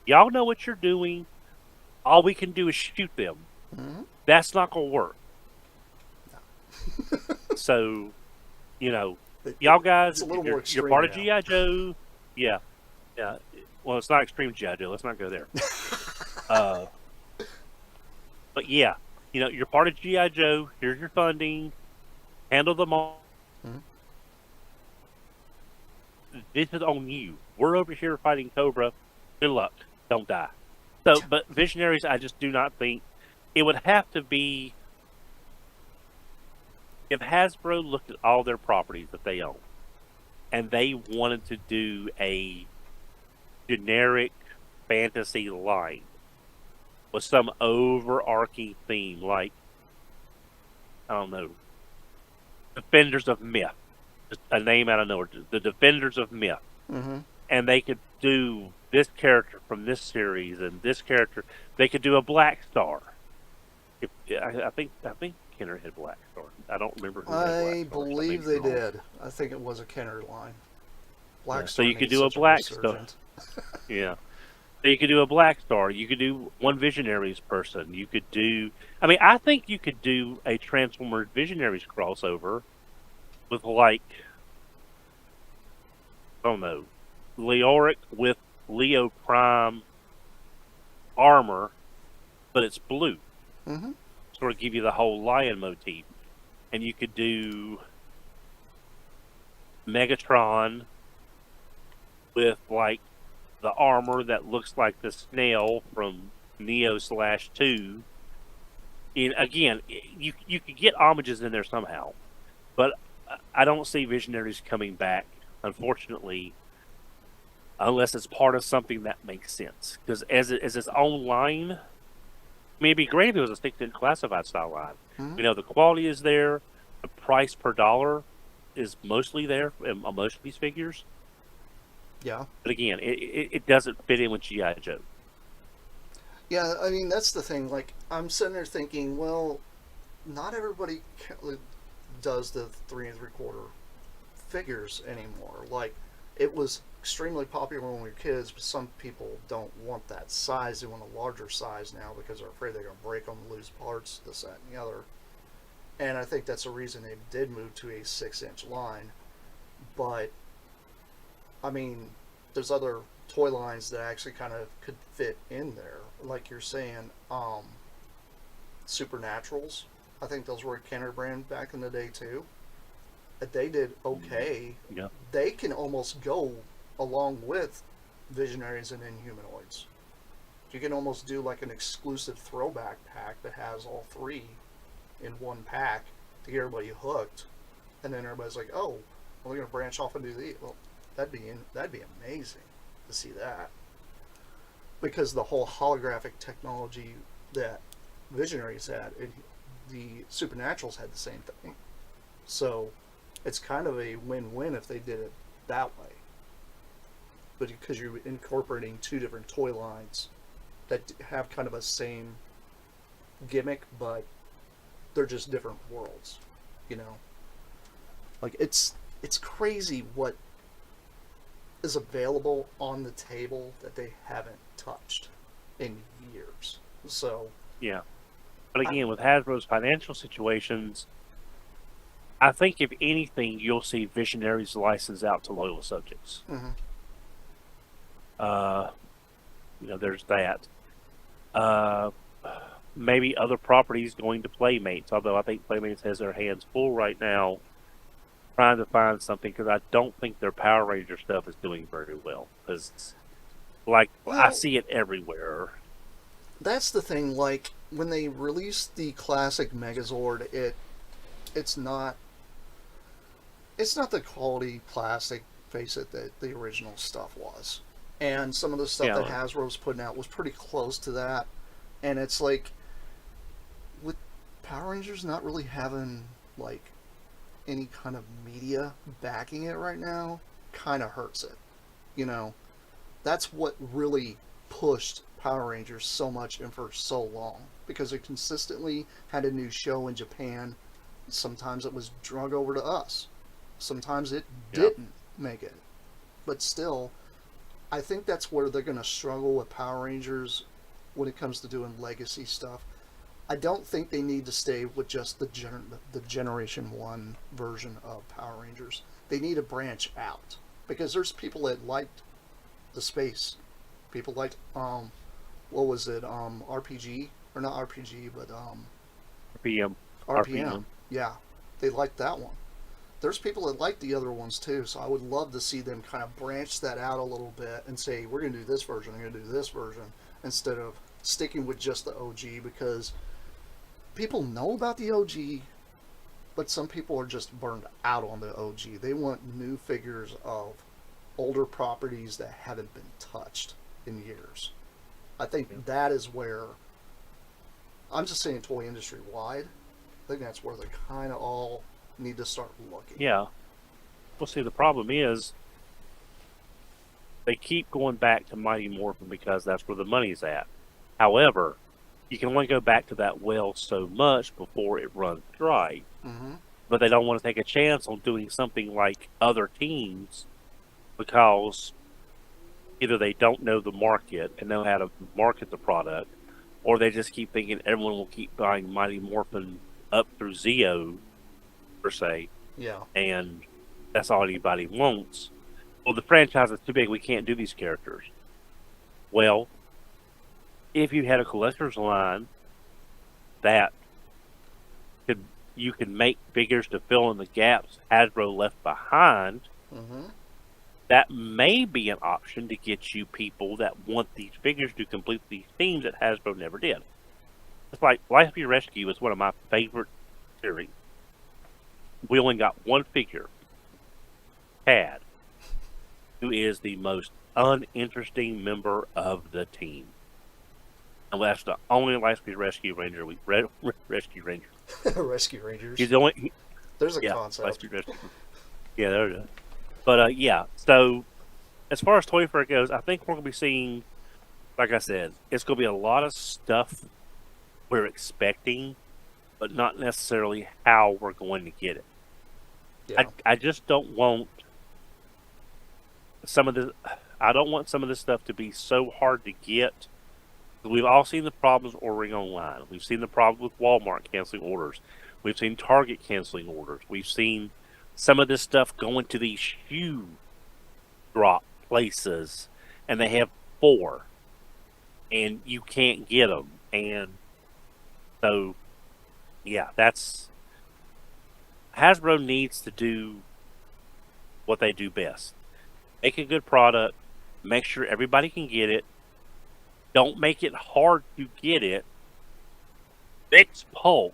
y'all know what you're doing. All we can do is shoot them. Mm-hmm. That's not gonna work. So, you know, y'all guys, It's a little if more you're extreme part of now. GI Joe, yeah, yeah. Well, it's not extreme GI Joe. Let's not go there. Uh, but yeah, you're part of GI Joe. Here's your funding. Handle them all. Mhm. This is on you. We're over here fighting Cobra. Good luck. Don't die. So, but Visionaries, I just do not think it would have to be if Hasbro looked at all their properties that they own and they wanted to do a generic fantasy line with some overarching theme, like, I don't know, Defenders of Myth, just a name out of nowhere, the Defenders of Myth, Mm-hmm. and they could do this character from this series and this character. They could do a Black Star. I think Kenner had Black Star. I don't remember who had Black I Star. So I may believe be they wrong. did. I think it was a Kenner line. Black Yeah, so Star you could needs do a such Black Star. resurgent. Yeah. So you could do a Black Star. You could do one Visionaries person. You could do. I mean, I think you could do a Transformers Visionaries crossover with, like, I don't know, Leoric with Leo Prime armor, but it's blue. Mm-hmm. sort of give you the whole lion motif. And you could do Megatron with like the armor that looks like the snail from Neo/2. And again, you could get homages in there somehow, but I don't see Visionaries coming back, unfortunately, unless it's part of something that makes sense. Because as its own line, I mean, it'd be great if it was a 6-inch classified style line. Mm-hmm. You know, the quality is there, the price per dollar is mostly there on most of these figures. Yeah. But again, it doesn't fit in with G.I. Joe. Yeah, I mean, that's the thing. Like, I'm sitting there thinking, well, not everybody does the 3 3/4 figures anymore. Like, it was extremely popular when we were kids, but some people don't want that size. They want a larger size now because they're afraid they're going to break them, lose parts, this, that, and the other. And I think that's the reason they did move to a 6-inch line. But, I mean, there's other toy lines that actually kind of could fit in there. Like you're saying, Supernaturals. I think those were a Kenner brand back in the day too. They did okay. Yeah. They can almost go along with Visionaries and Inhumanoids. You can almost do like an exclusive throwback pack that has all three in one pack to get everybody hooked, and then everybody's like, "Oh, well, we're gonna branch off and do these." Well, that'd be amazing to see that, because the whole holographic technology that Visionaries had, the Supernaturals had the same thing. So it's kind of a win-win if they did it that way. But because you're incorporating two different toy lines that have kind of a same gimmick, but they're just different worlds, you know. Like it's crazy what is available on the table that they haven't touched in years. So Yeah. But again, with Hasbro's financial situations, I think if anything, you'll see Visionaries license out to loyal subjects. mm-hmm. There's that. Maybe other properties going to Playmates, although I think Playmates has their hands full right now trying to find something, because I don't think their Power Ranger stuff is doing very well. Because, I see it everywhere. That's the thing. Like when they released the classic Megazord, it's not the quality plastic, face it, that the original stuff was. And some of the stuff that Hasbro was putting out was pretty close to that. And it's like, with Power Rangers not really having like any kind of media backing it right now, kind of hurts it. You know, that's what really pushed Power Rangers so much and for so long, because it consistently had a new show in Japan. Sometimes it was drug over to us. Sometimes it didn't make it. But still, I think that's where they're going to struggle with Power Rangers when it comes to doing legacy stuff. I don't think they need to stay with just the Generation 1 version of Power Rangers. They need to branch out, because there's people that liked the space. People liked, what was it, RPG? Or not RPG, but RPM. Yeah, they liked that one. There's people that like the other ones too, so I would love to see them kind of branch that out a little bit and say, we're going to do this version, we're going to do this version, instead of sticking with just the OG, because people know about the OG, but some people are just burned out on the OG. They want new figures of older properties that haven't been touched in years. I think that is where, I'm just saying toy industry wide, I think that's where they kind of all need to start looking. Yeah. Well, see, the problem is they keep going back to Mighty Morphin because that's where the money's at. However, you can only go back to that well so much before it runs dry. Mm-hmm. But they don't want to take a chance on doing something like other teams, because either they don't know the market and know how to market the product, or they just keep thinking everyone will keep buying Mighty Morphin up through Zeo, per se. Yeah. And that's all anybody wants. Well, the franchise is too big, we can't do these characters. Well, if you had a collector's line that you can make figures to fill in the gaps Hasbro left behind, Mm-hmm. that may be an option to get you people that want these figures to complete these themes that Hasbro never did. It's like Life of Your Rescue is one of my favorite series. We only got one figure, Tad, who is the most uninteresting member of the team. And that's the only Life of Your Rescue Ranger Rescue Ranger. Rescue Rangers. He's the only, There's a yeah, Life of concept. Your Rescue. Yeah, there it is. But yeah, so as far as Toy Fair goes, I think we're going to be seeing, like I said, it's going to be a lot of stuff we're expecting, but not necessarily how we're going to get it. Yeah. I just don't want some of the I don't want some of this stuff to be so hard to get. We've all seen the problems ordering online. We've seen the problem with Walmart canceling orders. We've seen Target canceling orders. We've seen some of this stuff going to these shoe drop places, and they have 4, and you can't get them. And so, yeah, that's Hasbro needs to do what they do best: make a good product, make sure everybody can get it. Don't make it hard to get it. Fix pulse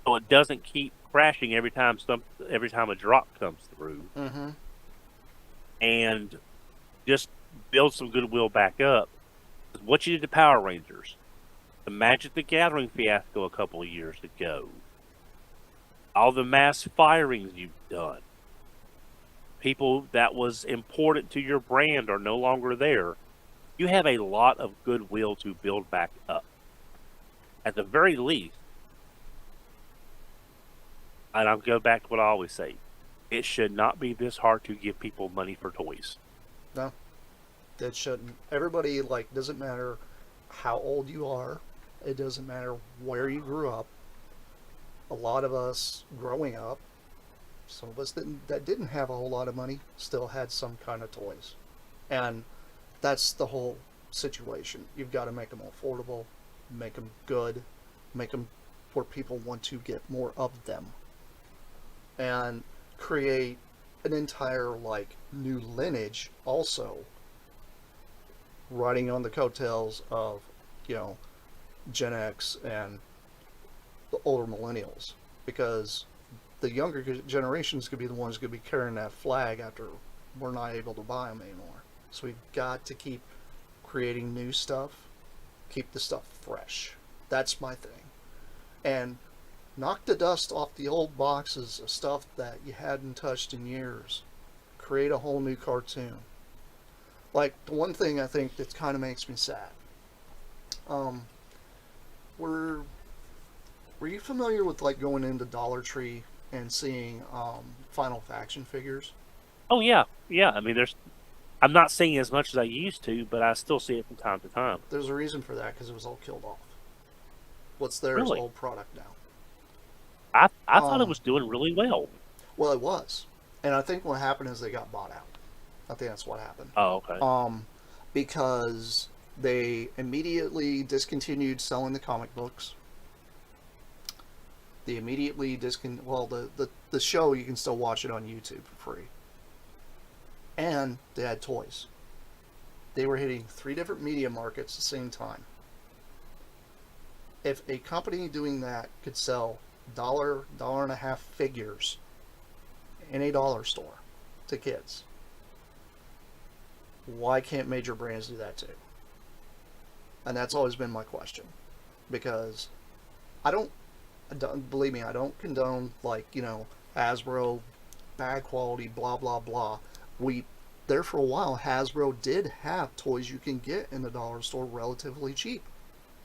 so it doesn't keep crashing every time a drop comes through, Mm-hmm. and just build some goodwill back up. What you did to Power Rangers, the Magic the Gathering fiasco a couple of years ago, all the mass firings you've done, people that was important to your brand are no longer there. You have a lot of goodwill to build back up. At the very least, and I'll go back to what I always say, it should not be this hard to give people money for toys. No, it shouldn't. Everybody, like, doesn't matter how old you are. It doesn't matter where you grew up. A lot of us growing up, some of us that didn't have a whole lot of money, still had some kind of toys. And that's the whole situation. You've got to make them affordable, make them good, make them where people want to get more of them, and create an entire like new lineage also riding on the coattails of, you know, Gen X and the older millennials, because the younger generations could be the ones going to be carrying that flag after we're not able to buy them anymore. So we've got to keep creating new stuff, keep the stuff fresh. That's my thing. And knock the dust off the old boxes of stuff that you hadn't touched in years. Create a whole new cartoon. Like, the one thing I think that kind of makes me sad. Um, were were you familiar with like going into Dollar Tree and seeing Final Faction figures? Oh yeah, yeah. I mean, I'm not seeing as much as I used to, but I still see it from time to time. There's a reason for that because it was all killed off. What's there is Really, old product now. I thought it Um, was doing really well. well, it was, and I think what happened is they got bought out. I think that's what happened. Oh, okay. Um, because they immediately discontinued selling the comic books. They immediately well, the show you can still watch it on YouTube for free. And they had toys. They were hitting 3 different media markets at the same time. If a company doing that could sell dollar and a half figures in a dollar store to kids, why can't major brands do that too? And that's always been my question, because I don't believe me, I don't condone, like, you know, Hasbro, bad quality, blah blah blah. We There for a while, Hasbro did have toys you can get in the dollar store relatively cheap.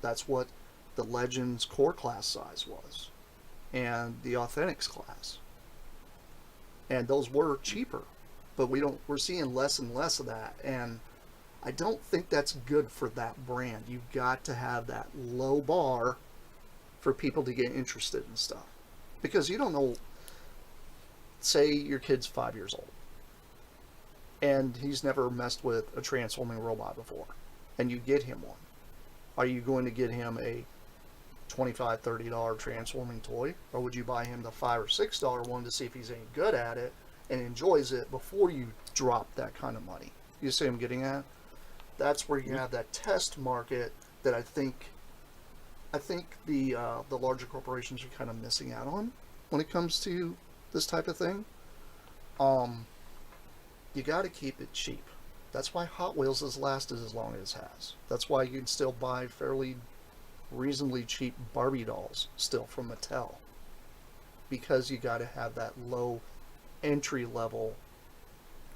That's what the Legends core class size was, and the Authentics class, and those were cheaper. But we're seeing less and less of that, and I don't think that's good for that brand. You've got to have that low bar for people to get interested in stuff, because you don't know. Say your kid's 5 years old and he's never messed with a transforming robot before, and you get him one. Are you going to get him a $25, $30 transforming toy, or would you buy him the $5 or $6 one to see if he's any good at it and enjoys it before you drop that kind of money? You see what I'm getting at? That's where you have that test market that I think the larger corporations are kind of missing out on when it comes to this type of thing. Um, you got to keep it cheap. That's why Hot Wheels has lasted as long as it has. That's why you can still buy fairly reasonably cheap Barbie dolls still from Mattel, because you got to have that low entry level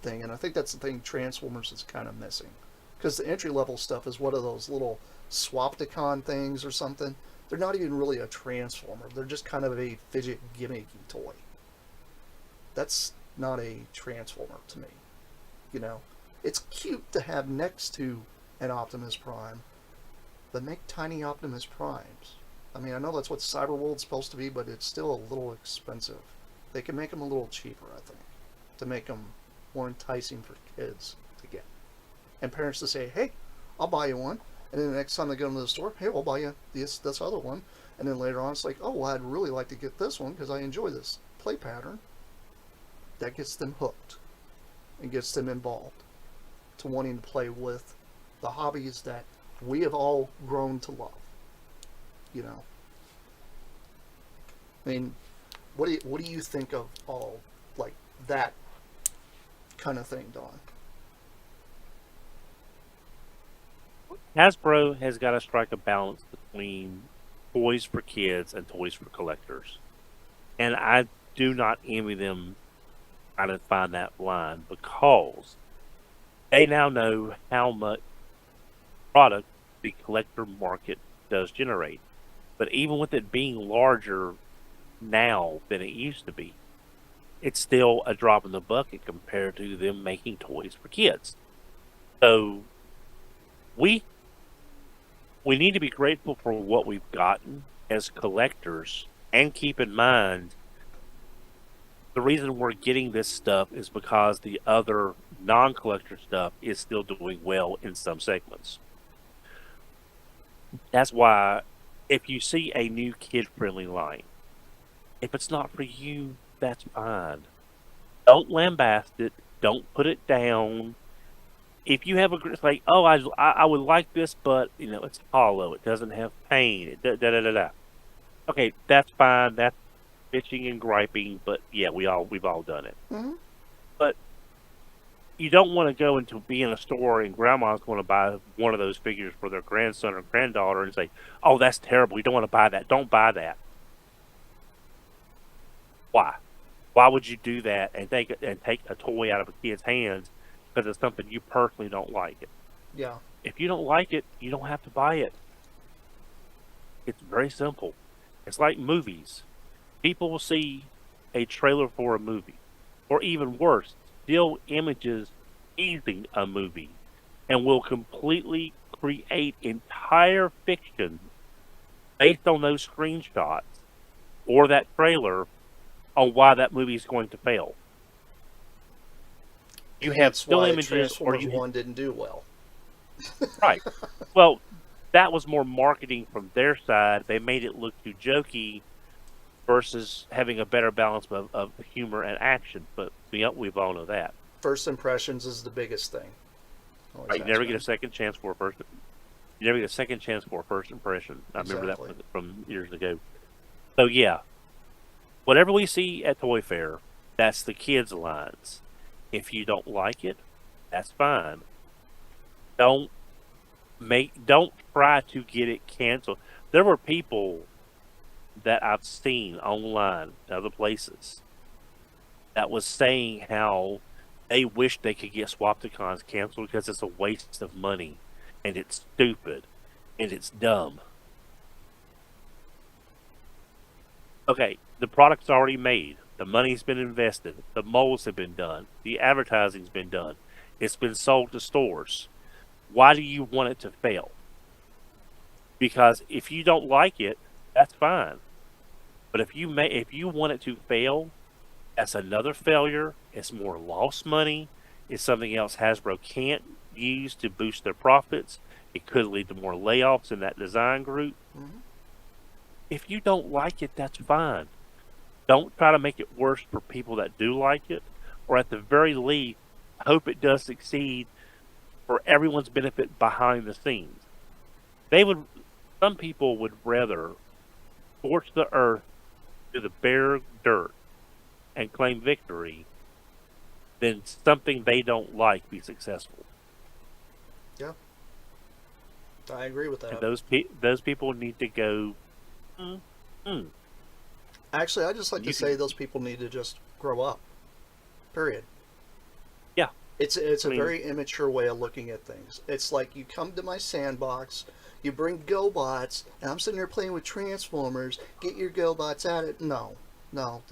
thing. And I think that's the thing Transformers is kind of missing, because the entry level stuff is one of those little Swapticon things or something. They're not even really a transformer. They're just kind of a fidget gimmicky toy. That's not a transformer to me. You know, it's cute to have next to an Optimus Prime, but make tiny Optimus Primes. I mean, I know that's what Cyberworld's supposed to be, but it's still a little expensive. They can make them a little cheaper, I think, to make them more enticing for kids to get. And parents to say, hey, I'll buy you one. And then the next time they go into the store, hey, I'll buy you this other one. And then later on, it's like, oh, well, I'd really like to get this one because I enjoy this play pattern. That gets them hooked and gets them involved to wanting to play with the hobbies that we have all grown to love. You know, I mean, what do you think of all like that kind of thing, Don? Hasbro has got to strike a balance between toys for kids and toys for collectors. And I do not envy them trying to find that line, because they now know how much product the collector market does generate. But even with it being larger now than it used to be, it's still a drop in the bucket compared to them making toys for kids. So we we need to be grateful for what we've gotten as collectors, and keep in mind the reason we're getting this stuff is because the other non-collector stuff is still doing well in some segments. That's why if you see a new kid-friendly line, if it's not for you, that's fine. Don't lambaste it. Don't put it down. If you have it's like, oh, I would like this, but it's hollow. It doesn't have paint. Da da da da da. Okay, that's fine. That's bitching and griping, but yeah, we've all done it. Mm-hmm. But you don't want to go into be in a store and grandma's going to buy one of those figures for their grandson or granddaughter and say, "Oh, that's terrible. You don't want to buy that. Don't buy that." Why? Why would you do that and take a toy out of a kid's hands because it's something you personally don't like it? Yeah. If you don't like it, you don't have to buy it. It's very simple. It's like movies. People will see a trailer for a movie, or even worse, still images teasing a movie, and will completely create entire fiction based on those screenshots or that trailer on why that movie is going to fail. You have That's still why images, or Transformers you 1 didn't do well. right. Well, that was more marketing from their side. They made it look too jokey versus having a better balance of humor and action. But we've all know that. First impressions is the biggest thing. Always Right? You has never been. get a second chance for a first. You never get a second chance for a first impression. I remember that Exactly. from years ago. So yeah, whatever we see at Toy Fair, that's the kids' lines. If you don't like it, that's fine. Don't don't try to get it canceled. There were people that I've seen online in other places that was saying how they wish they could get Swapticons canceled because it's a waste of money and it's stupid and it's dumb. Okay, the product's already made. The money's been invested. The molds have been done. The advertising's been done. It's been sold to stores. Why do you want it to fail? Because if you don't like it, that's fine. But if you want it to fail, that's another failure. It's more lost money. It's something else Hasbro can't use to boost their profits. It could lead to more layoffs in that design group. Mm-hmm. if you don't like it, that's fine. Don't try to make it worse for people that do like it, or at the very least, hope it does succeed for everyone's benefit behind the scenes. They would, some people would rather scorch the earth to the bare dirt and claim victory than something they don't like be successful. Yeah, I agree with And that. those people need to go. Mm, mm. Actually, I just like to You say can, those people need to just grow up. Period. yeah. It's I a mean, very immature way of looking at things. It's like you come to my sandbox, you bring GoBots, and I'm sitting there playing with Transformers. Get your GoBots at it. No, no,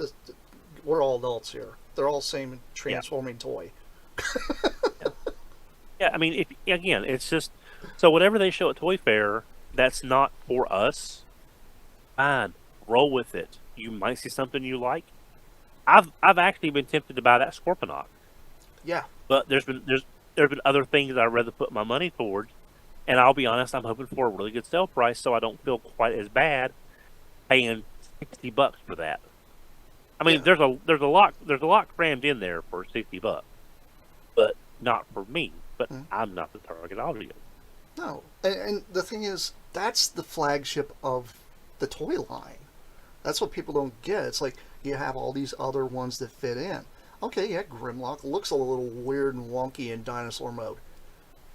we're all adults here. They're all same yeah, transforming toy. yeah, yeah. I mean, if again, it's just so whatever they show at Toy Fair, that's not for us. Fine, roll with it. You might see something you like. I've actually been tempted to buy that Scorponok, Yeah, but there's been other things I'd rather put my money towards. And I'll be honest, I'm hoping for a really good sale price so I don't feel quite as bad paying $60 for that. I mean, yeah, there's a lot crammed in there for $60, but not for me. But mm, I'm not the target audience. no. And the thing is, that's the flagship of the toy line. That's what people don't get. It's like you have all these other ones that fit in. Okay, yeah, Grimlock looks a little weird and wonky in dinosaur mode.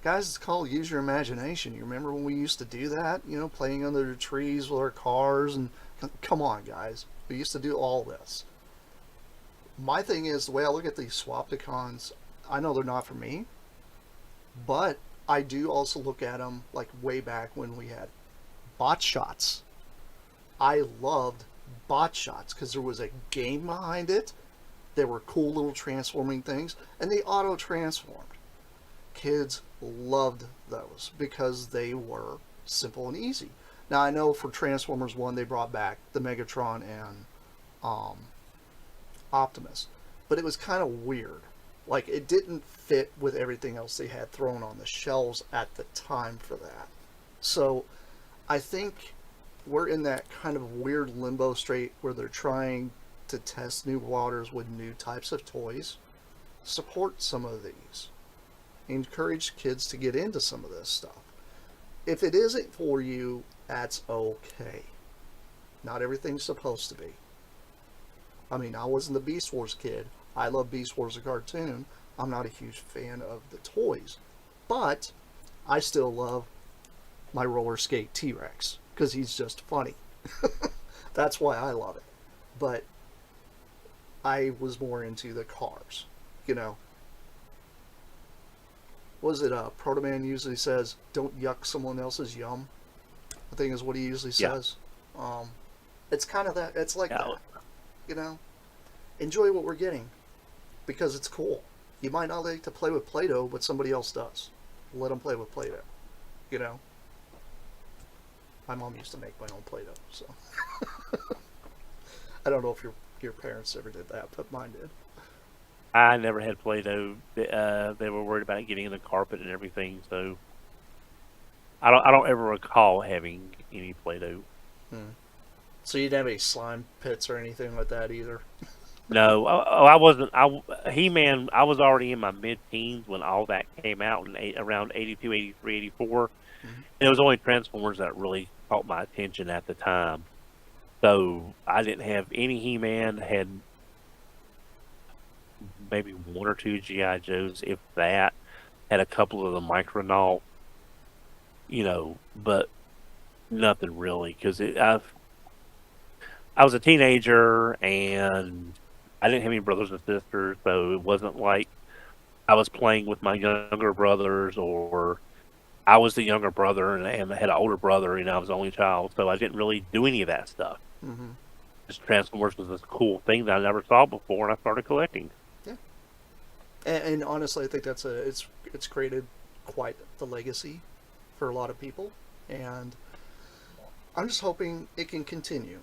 Guys, it's called use your imagination. You remember when we used to do that? You know, playing under the trees with our cars and come on, guys. We used to do all this. My thing is the way I look at these Swapticons. I know they're not for me, but I do also look at them like way back when we had bot shots. I loved bot shots because there was a game behind it. They were cool little transforming things, and they auto transformed. Kids loved those because they were simple and easy. Now I know for Transformers One they brought back the Megatron and um, Optimus, but it was kind of weird. Like it didn't fit with everything else they had thrown on the shelves at the time for that. So I think we're in that kind of weird limbo state where they're trying to test new waters with new types of toys. Support some of these. Encourage kids to get into some of this stuff. If it isn't for you, that's okay. Not everything's supposed to be. I mean, I wasn't the Beast Wars kid. I love Beast Wars the cartoon. I'm not a huge fan of the toys. But I still love my roller skate T Rex because he's just funny. That's why I love it. But I was more into the cars. You know, was it Proto Man usually says, "Don't yuck someone else's yum." I think is what he usually Yeah, says. Um, it's kind of that. It's like yeah, that. You know, enjoy what we're getting because it's cool. You might not like to play with Play-Doh, but somebody else does. Let them play with Play-Doh. You know, my mom used to make my own Play-Doh, so I don't know if your parents ever did that, but mine did. I never had Play-Doh. They were worried about getting in the carpet and everything, so I don't ever recall having any Play-Doh. Hmm. So you didn't have any slime pits or anything like that either. No, I wasn't. He-Man. I was already in my mid-teens when all that came out in around 82, 83, 84. Mm-hmm. And it was only Transformers that really caught my attention at the time. So I didn't have any He-Man. Had maybe one or two GI Joes, if that. Had a couple of the Micronaut, but nothing really because I was a teenager and I didn't have any brothers and sisters, so it wasn't like I was playing with my younger brothers or I was the younger brother and I had an older brother and I was the only child, so I didn't really do any of that stuff. Mm-hmm. Just Transformers was this cool thing that I never saw before, and I started collecting. Yeah, and honestly, I think it's created quite the legacy for a lot of people, and I'm just hoping it can continue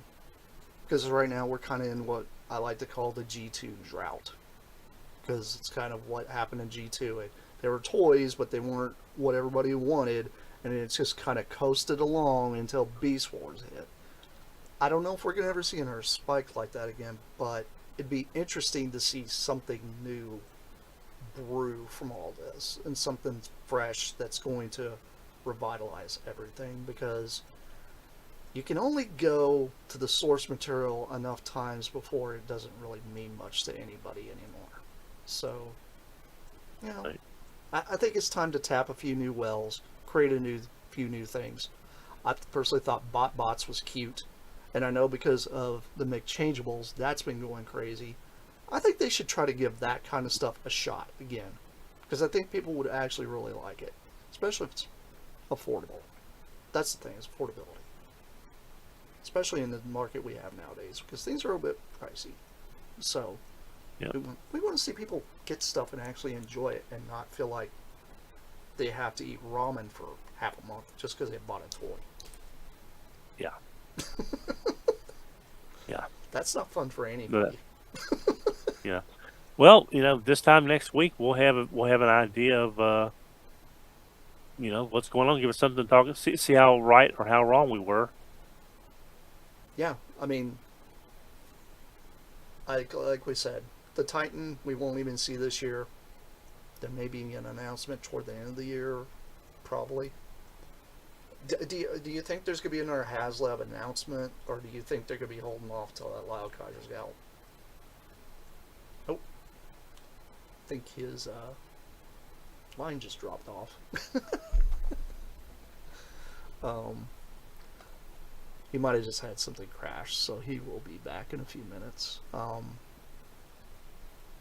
because right now we're kind of in what I like to call the G2 drought because it's kind of what happened in G2. They were toys, but they weren't what everybody wanted, and it's just kind of coasted along until Beast Wars hit. I don't know if we're gonna ever see another spike like that again, but it'd be interesting to see something new brew from all this and something fresh that's going to revitalize everything because you can only go to the source material enough times before it doesn't really mean much to anybody anymore. So, you know, Right. I think it's time to tap a few new wells, create a few new things. I personally thought bots was cute, and I know because of the McChangeables, that's been going crazy. I think they should try to give that kind of stuff a shot again, because I think people would actually really like it, especially if it's affordable. That's the thing, is affordability, especially in the market we have nowadays, because things are a bit pricey. So Yep. we want to see people get stuff and actually enjoy it, and not feel like they have to eat ramen for half a month just because they bought a toy. Yeah. Yeah. That's not fun for But, anybody. yeah. Well, this time next week we'll have an idea of what's going on. Give us something to talk. See how right or how wrong we were. Yeah, I mean, like we said, the Titan we won't even see this year. There may be an announcement toward the end of the year, probably. Do you think there's going to be another HasLab announcement, or do you think they're going to be holding off till that Loudkaiser's out? Nope. I think his line just dropped off. um, he might have just had something crash, so he will be back in a few minutes.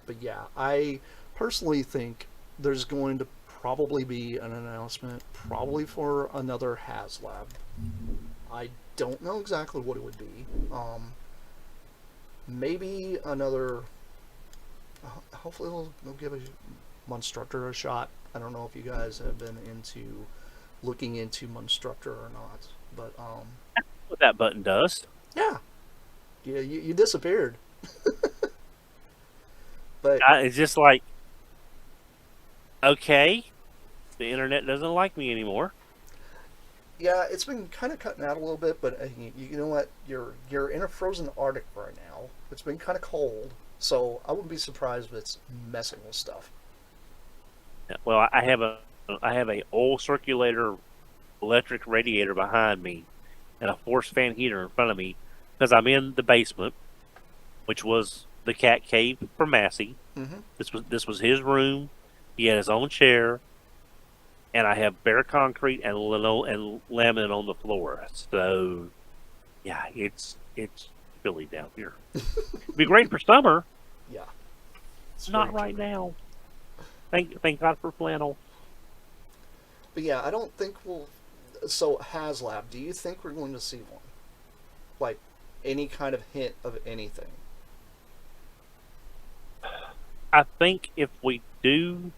But yeah, I personally think there's going to probably be an announcement, probably for another HasLab. I don't know exactly what it would be. Maybe another. Hopefully, they'll give a Monstructor a shot. I don't know if you guys have been into looking into Monstructor or not, but What that button does. yeah, yeah, you disappeared. But It's just like, okay, the internet doesn't like me anymore. yeah, it's been kind of cutting out a little bit. But you know what? You're in a frozen Arctic right now. It's been kind of cold, so I wouldn't be surprised if it's messing with stuff. Well, I have a oil circulator electric radiator behind me and a force fan heater in front of me because I'm in the basement, which was the cat cave for Massey. Mm-hmm. This was his room. He had his own chair, and I have bare concrete and and laminate on the floor. So yeah, it's chilly down here. It'd be great for summer, Yeah, it's very not right true. now. Thank God for flannel. But yeah, I don't think we'll. So HasLab, do you think we're going to see one? Like any kind of hint of anything? I think if we do,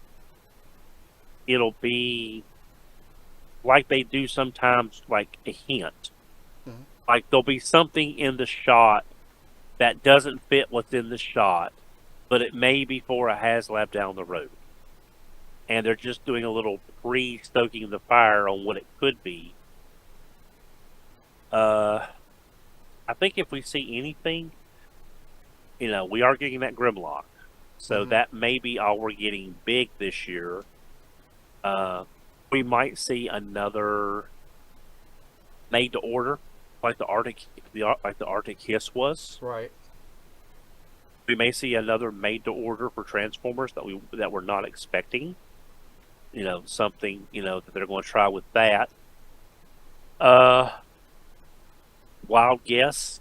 it'll be like they do sometimes, like a hint. Mm-hmm. Like there'll be something in the shot that doesn't fit what's in the shot, but it may be for a HasLab down the road. And they're just doing a little pre-stoking the fire on what it could be. Uh, I think if we see anything, we are getting that Grimlock. So Mm-hmm. that may be all we're getting big this year. Uh, we might see another made to order, like the Arctic Hiss was. Right. We may see another made to order for Transformers that we're not expecting. Something that they're going to try with that. Uh, Wild guess.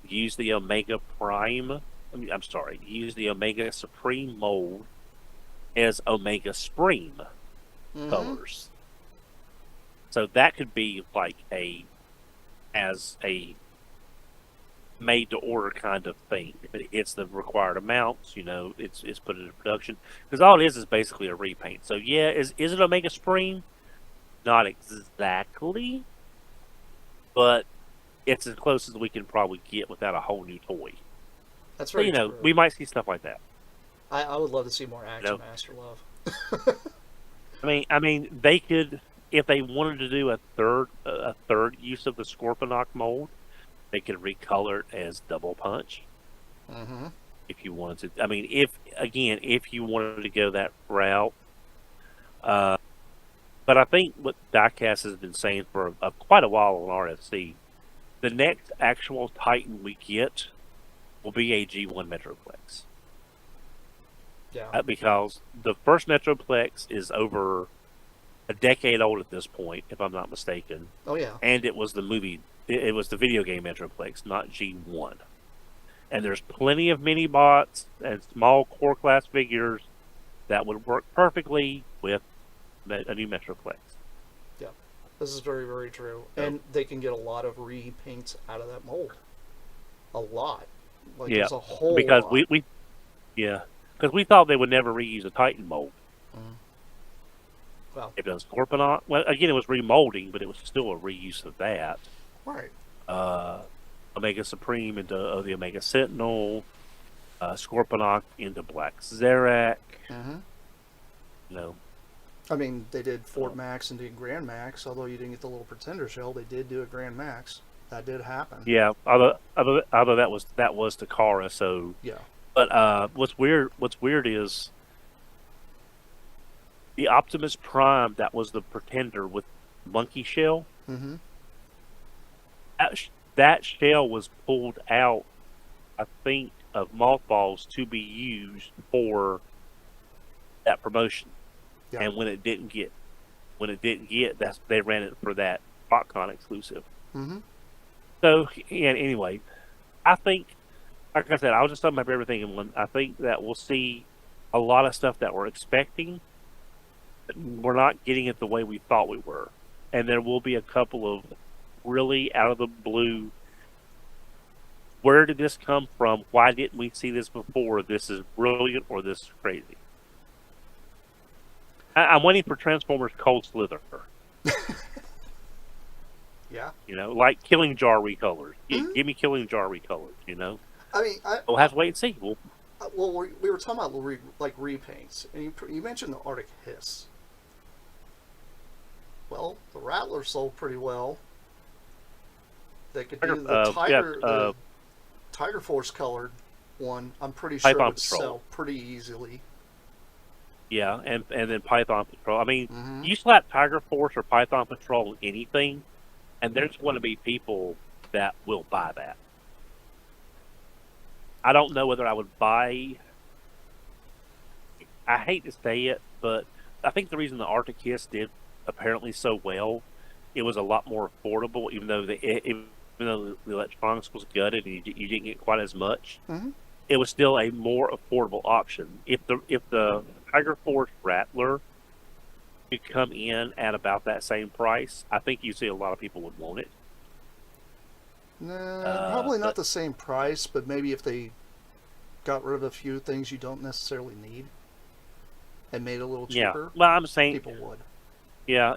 Use the Omega Prime. I'm sorry. Use the Omega Supreme mold as Omega Supreme Mm-hmm. colors. So that could be like as a made to order kind of thing. It's the required amounts, it's put into production. Because all it is basically a repaint. So yeah, is it Omega Supreme? Not exactly, but it's as close as we can probably get without a whole new toy. That's So very true. we might see stuff like that. I would love to see more You Action know, Master Love. I mean, they could, if they wanted to do a third use of the Scorponok mold, they could recolor it as Double Punch Mm-hmm. if you wanted to. I mean, if you wanted to go that route. Uh, but I think what Diecast has been saying for quite a while on RFC, the next actual Titan we get will be a G1 Metroplex. Yeah. Because the first Metroplex is over a decade old at this point, if I'm not mistaken. Oh yeah. And it was the movie, it was the video game Metroplex, not G1. And there's plenty of mini bots and small core class figures that would work perfectly with a new Metroplex. Yeah. This is very, very true. So, And they can get a lot of repaints out of that mold. A lot. Like yeah, there's a whole because lot. because we thought they would never reuse a Titan mold. Mm. Well, It was Scorponok. Well, again, it was remolding, but it was still a reuse of that. right. Omega Supreme into the Omega Sentinel, Scorponok into Black Zarak. Mm-hmm. You know, I mean, they did Fort Max and did Grand Max, although you didn't get the little Pretender shell. They did do a Grand Max. That did happen. yeah. Although that was Takara. So, Yeah. but what's weird is the Optimus Prime that was the Pretender with Monkey Shell. Mm-hmm. That shell was pulled out, I think, of mothballs to be used for that promotion. Yeah. And when it didn't get, they ran it for that BotCon exclusive. Mm-hmm. So, and anyway, I think, like I said, I was just talking about everything in one. I think that we'll see a lot of stuff that we're expecting, but we're not getting it the way we thought we were. And there will be a couple of really out of the blue, where did this come from? Why didn't we see this before? This is brilliant or this is crazy. I'm waiting for Transformers Cold Slither. Yeah. You know, like Killing Jar recolors. Mm-hmm. Give me Killing Jar recolors, you know? I mean, We'll have to wait and see. well, we were talking about like repaints, and you mentioned the Arctic Hiss. Well, the Rattler sold pretty well. They could do the Tiger Force colored one. I'm pretty sure Python would Patrol. sell pretty easily. Yeah, and then Python Patrol. I mean, Mm-hmm. you slap Tiger Force or Python Patrol on anything, and there's going to be people that will buy that. I don't know whether I would buy. I hate to say it, but I think the reason the Arctic Hiss did apparently so well, it was a lot more affordable, even though even though the electronics was gutted and you didn't get quite as much. Mm-hmm. It was still a more affordable option. If the Tiger Force Rattler could come in at about that same price, I think you see a lot of people would want it. Nah, probably not the same price, but maybe if they got rid of a few things you don't necessarily need and made it a little cheaper, well, I'm saying people would. Yeah,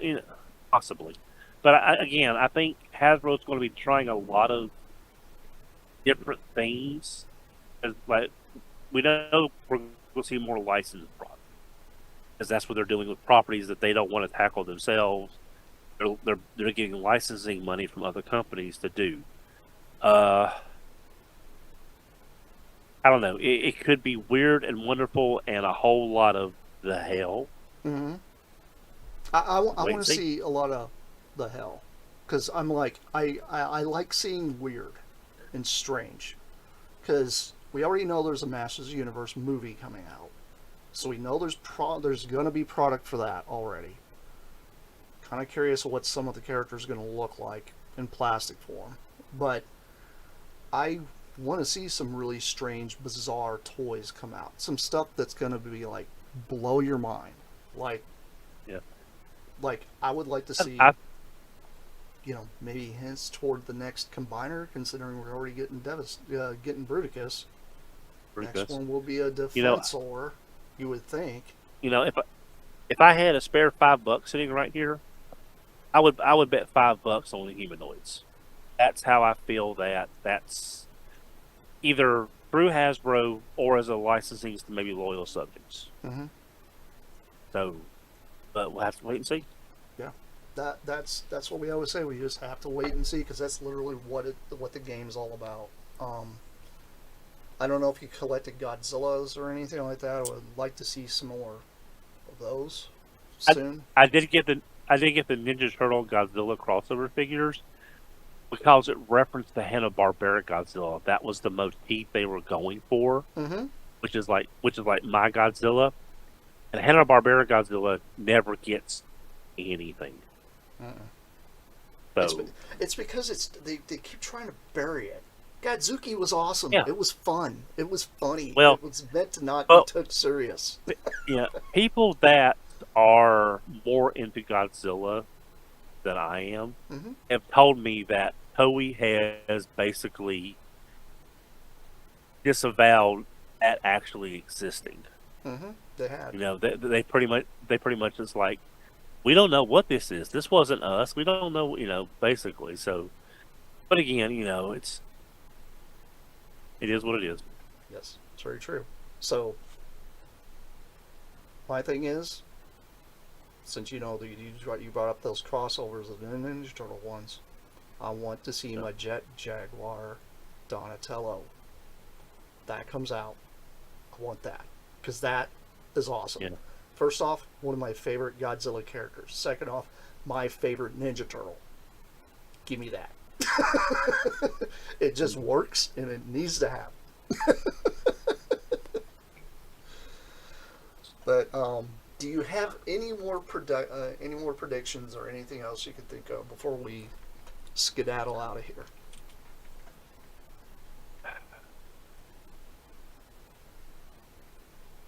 possibly. But again, I think Hasbro's going to be trying a lot of different things. Like, we know we're going to see more licensed products, because that's what they're doing with properties that they don't want to tackle themselves. They're getting licensing money from other companies to do. I don't know. It could be weird and wonderful and a whole lot of the hell. Mm-hmm. I want to see. see a lot of the hell, because I'm like I like seeing weird and strange, because we already know there's a Masters of the Universe movie coming out, so we know there's going to be product for that already. Kind of curious what some of the characters are going to look like in plastic form, but I want to see some really strange, bizarre toys come out. Some stuff that's going to be like blow your mind, like. Yeah. Like, I would like to see, maybe hints toward the next Combiner, considering we're already getting getting Bruticus. Next one will be a Defensor, you would think. If I had a spare $5 sitting right here, I would bet $5 on the humanoids. That's how I feel that's either through Hasbro or as a licensing to maybe loyal subjects. Mm-hmm. So, but we'll have to wait and see. Yeah. That's what we always say. We just have to wait and see because that's literally what the game's all about. I don't know if you collected Godzillas or anything like that. I would like to see some more of those I, soon. I did get the Ninja Turtle Godzilla crossover figures because it referenced the Hanna-Barbera Godzilla. That was the motif they were going for, Mm-hmm. which is like my Godzilla. And Hanna-Barbera Godzilla never gets anything. Uh-uh. It's So it's because they keep trying to bury it. Godzuki was awesome. yeah, It was fun. It was funny. well, It was meant to not be well, took serious. yeah, people that are more into Godzilla than I am Mm-hmm. have told me that Toei has basically disavowed that actually existing. Mm-hmm. They had. You know, they pretty much is like, we don't know what this is. This wasn't us. We don't know. You know, basically. So, but again, you know, it is what it is. Yes, it's very true. So my thing is, since you know you brought up those crossovers of the Ninja Turtle ones, I want to see Yeah. my Jet Jaguar Donatello. That comes out. I want that because that is awesome. Yeah. First off, one of my favorite Godzilla characters. Second off, my favorite Ninja Turtle. Give me that. It just works and it needs to happen. But do you have any more predictions or anything else you can think of before we skedaddle out of here?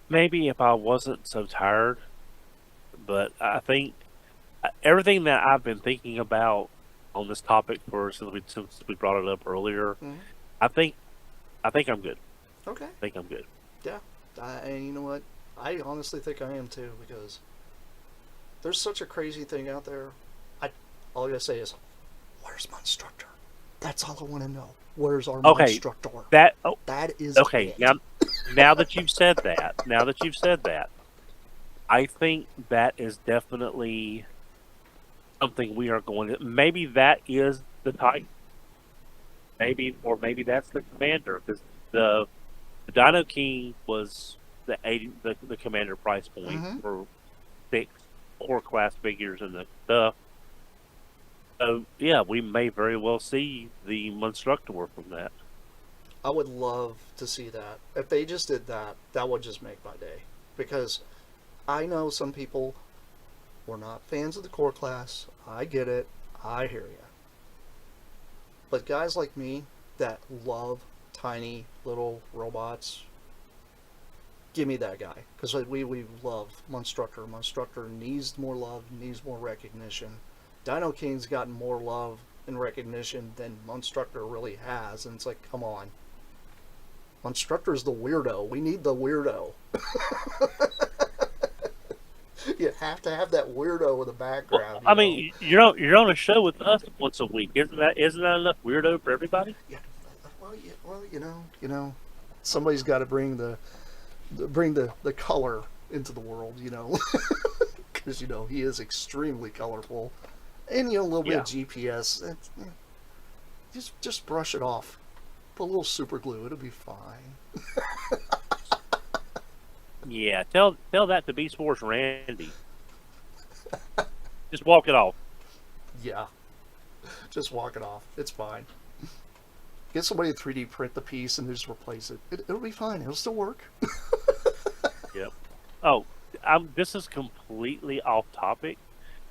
Maybe if I wasn't so tired, but I think everything that I've been thinking about on this topic for since we brought it up earlier, Mm-hmm. I think I think I'm good. Okay. I think I'm good. Yeah. And you know what? I honestly think I am too because there's such a crazy thing out there. I all I gotta say is, where's Monstructor? That's all I want to know. Where's our Okay, Monstructor? that That is okay. it. Now that you've said that, I think that is definitely something we are going to. Maybe that is the type. Maybe that's the commander because the the Dino King was the commander price point Mm-hmm. for six core class figures and the stuff. So yeah, we may very well see the Monstructor from that. I would love to see that. If they just did that, that would just make my day. Because I know some people were not fans of the core class. I get it. I hear you. But guys like me that love tiny little robots, give me that guy. Because we love Monstructor. Monstructor needs more love, needs more recognition. Dino King's gotten more love and recognition than Monstructor really has. And it's like, come on. Monstructor's the weirdo. We need the weirdo. You have to have that weirdo in the Well, background, I mean, you're on a show with us once a week. Isn't that enough weirdo for everybody? Yeah. Well, somebody's got to bring the color into the world, because he is extremely colorful, and a little bit Yeah. of GPS. Just brush it off. Put a little super glue. It'll be fine. Yeah. Tell that to Beast Wars Randy. Just walk it off. Yeah. Just walk it off. It's fine. Get somebody to 3D print the piece and just replace it. It'll be fine. It'll still work. Yep. Oh, this is completely off topic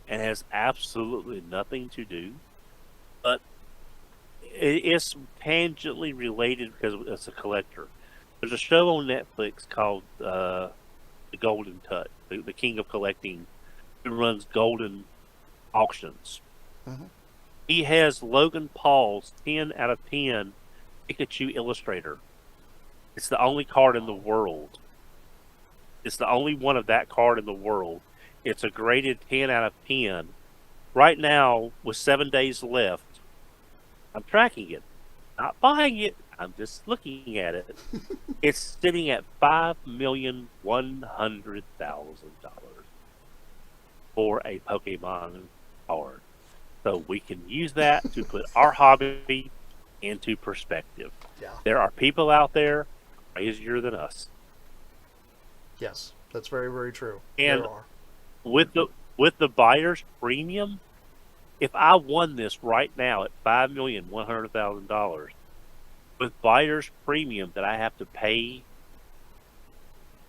and has absolutely nothing to do, but it's tangentially related because it's a collector. There's a show on Netflix called The Golden Touch, the king of collecting, who runs golden auctions. Mm-hmm. He has Logan Paul's 10 out of 10 Pikachu Illustrator. It's the only card in the world. It's the only one of that card in the world. It's a graded 10 out of 10. Right now, with 7 days left, I'm tracking it. Not buying it. I'm just looking at it. It's sitting at $5,100,000 for a Pokemon card. so we can use that to put our hobby into perspective. Yeah. There are people out there crazier than us, Yes. That's very, very true. There and are. with the buyer's premium, if I won this right now at $5,100,000, with buyer's premium that I have to pay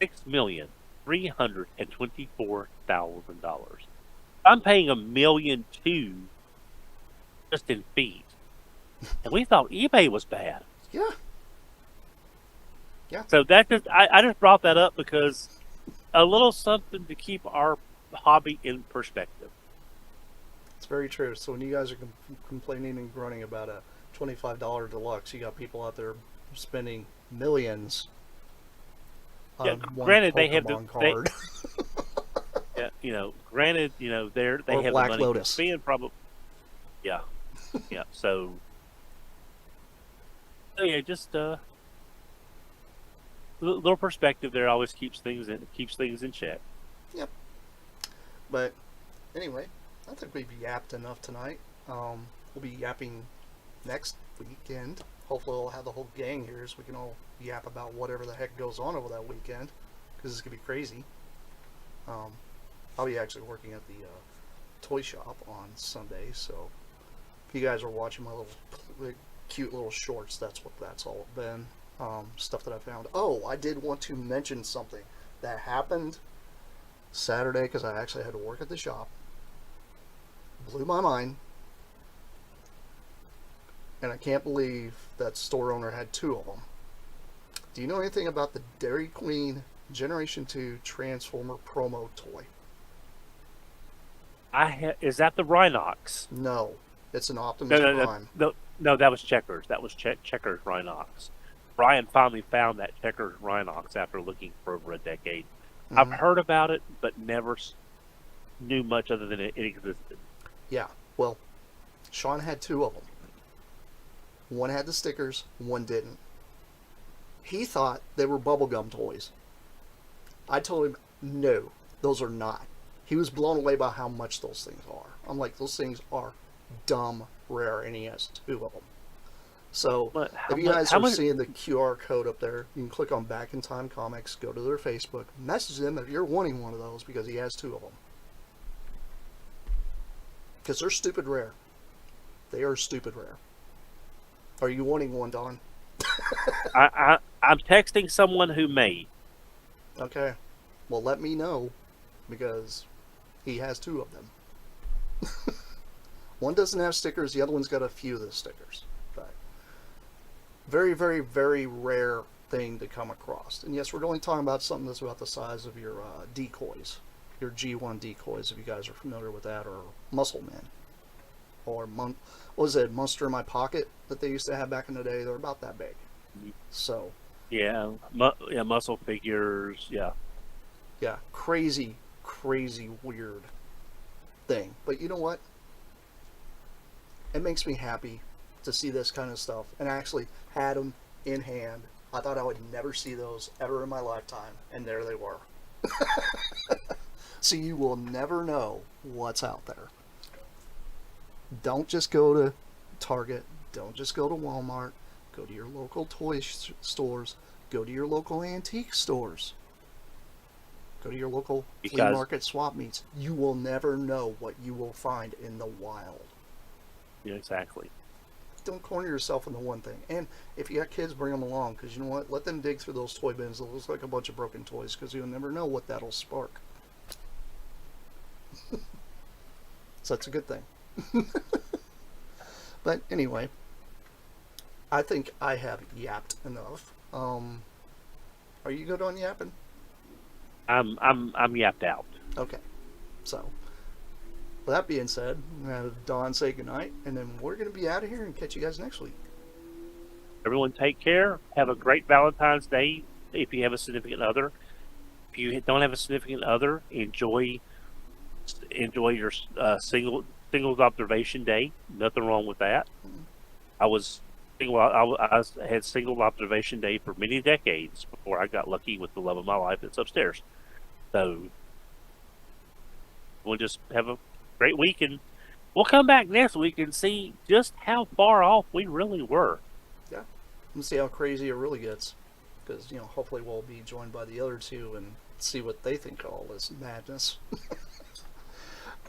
$6,324,000. I'm paying $1,200,000 just in fees, and we thought eBay was bad. Yeah. Yeah. So that I just brought that up because a little something to keep our hobby in perspective. It's very true. So when you guys are complaining and grunting about a $25 deluxe, you got people out there spending millions Yeah, on one granted they have Pokemon card. yeah, granted, they Or have Black the money Lotus. to spend probably. Yeah, yeah. So yeah, just little perspective there always keeps things in check. Yep. But anyway, I think we've yapped enough tonight. We'll be yapping next weekend. Hopefully, we'll have the whole gang here so we can all yap about whatever the heck goes on over that weekend. Because it's going to be crazy. I'll be actually working at the toy shop on Sunday. So if you guys are watching my little cute little shorts, that's what that's all been. Stuff that I found. Oh, I did want to mention something that happened Saturday because I actually had to work at the shop. Blew my mind. And I can't believe that store owner had two of them. Do you know anything about the Dairy Queen Generation 2 Transformer promo toy? Is that the Rhinox? No. It's an Optimus Prime. No, that was Checkers. That was Checkers Rhinox. Brian finally found that Checkers Rhinox after looking for over a decade. Mm-hmm. I've heard about it, but never knew much other than it existed. Yeah. Well, Sean had two of them. One had the stickers, one didn't. He thought they were bubblegum toys. I told him, no, those are not. He was blown away by how much those things are. I'm like, those things are dumb rare, and he has two of them. So, if you guys are seeing the QR code up there, you can click on Back in Time Comics, go to their Facebook, message them if you're wanting one of those because he has two of them. Because they're stupid rare. They are stupid rare. Are you wanting one, Don? I'm texting someone who may. Okay. Well, let me know because he has two of them. One doesn't have stickers. The other one's got a few of the stickers. But very, very, very rare thing to come across. And yes, we're only talking about something that's about the size of your decoys. Your G1 decoys, if you guys are familiar with that, or Muscle Men. Or, what was it, Monster in My Pocket that they used to have back in the day? They're about that big. So. Yeah, muscle figures, yeah. Yeah, crazy, crazy weird thing. But you know what? It makes me happy to see this kind of stuff. And I actually had them in hand. I thought I would never see those ever in my lifetime. And there they were. So you will never know what's out there. Don't just go to Target. Don't just go to Walmart. Go to your local toy stores. Go to your local antique stores. Go to your local flea market swap meets. You will never know what you will find in the wild. Yeah, exactly. Don't corner yourself into one thing. And if you got kids, bring them along. Because you know what? Let them dig through those toy bins. It looks like a bunch of broken toys. Because you'll never know what that'll spark. So that's a good thing. But anyway, I think I have yapped enough. Are you good on yapping? I'm yapped out. Okay. So, with that being said, I'm going to have Dawn say goodnight, and then we're going to be out of here and catch you guys next week. Everyone take care. Have a great Valentine's Day if you have a significant other. If you don't have a significant other, enjoy your singles observation day. Nothing wrong with that. I was single. I had single observation day for many decades before I got lucky with the love of my life that's upstairs. So we'll just have a great week and We'll come back next week and see just how far off we really were. Yeah, and see how crazy it really gets. Because, hopefully we'll be joined by the other two and see what they think of all this madness.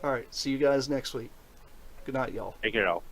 All right, see you guys next week. Good night, y'all. Take care, all.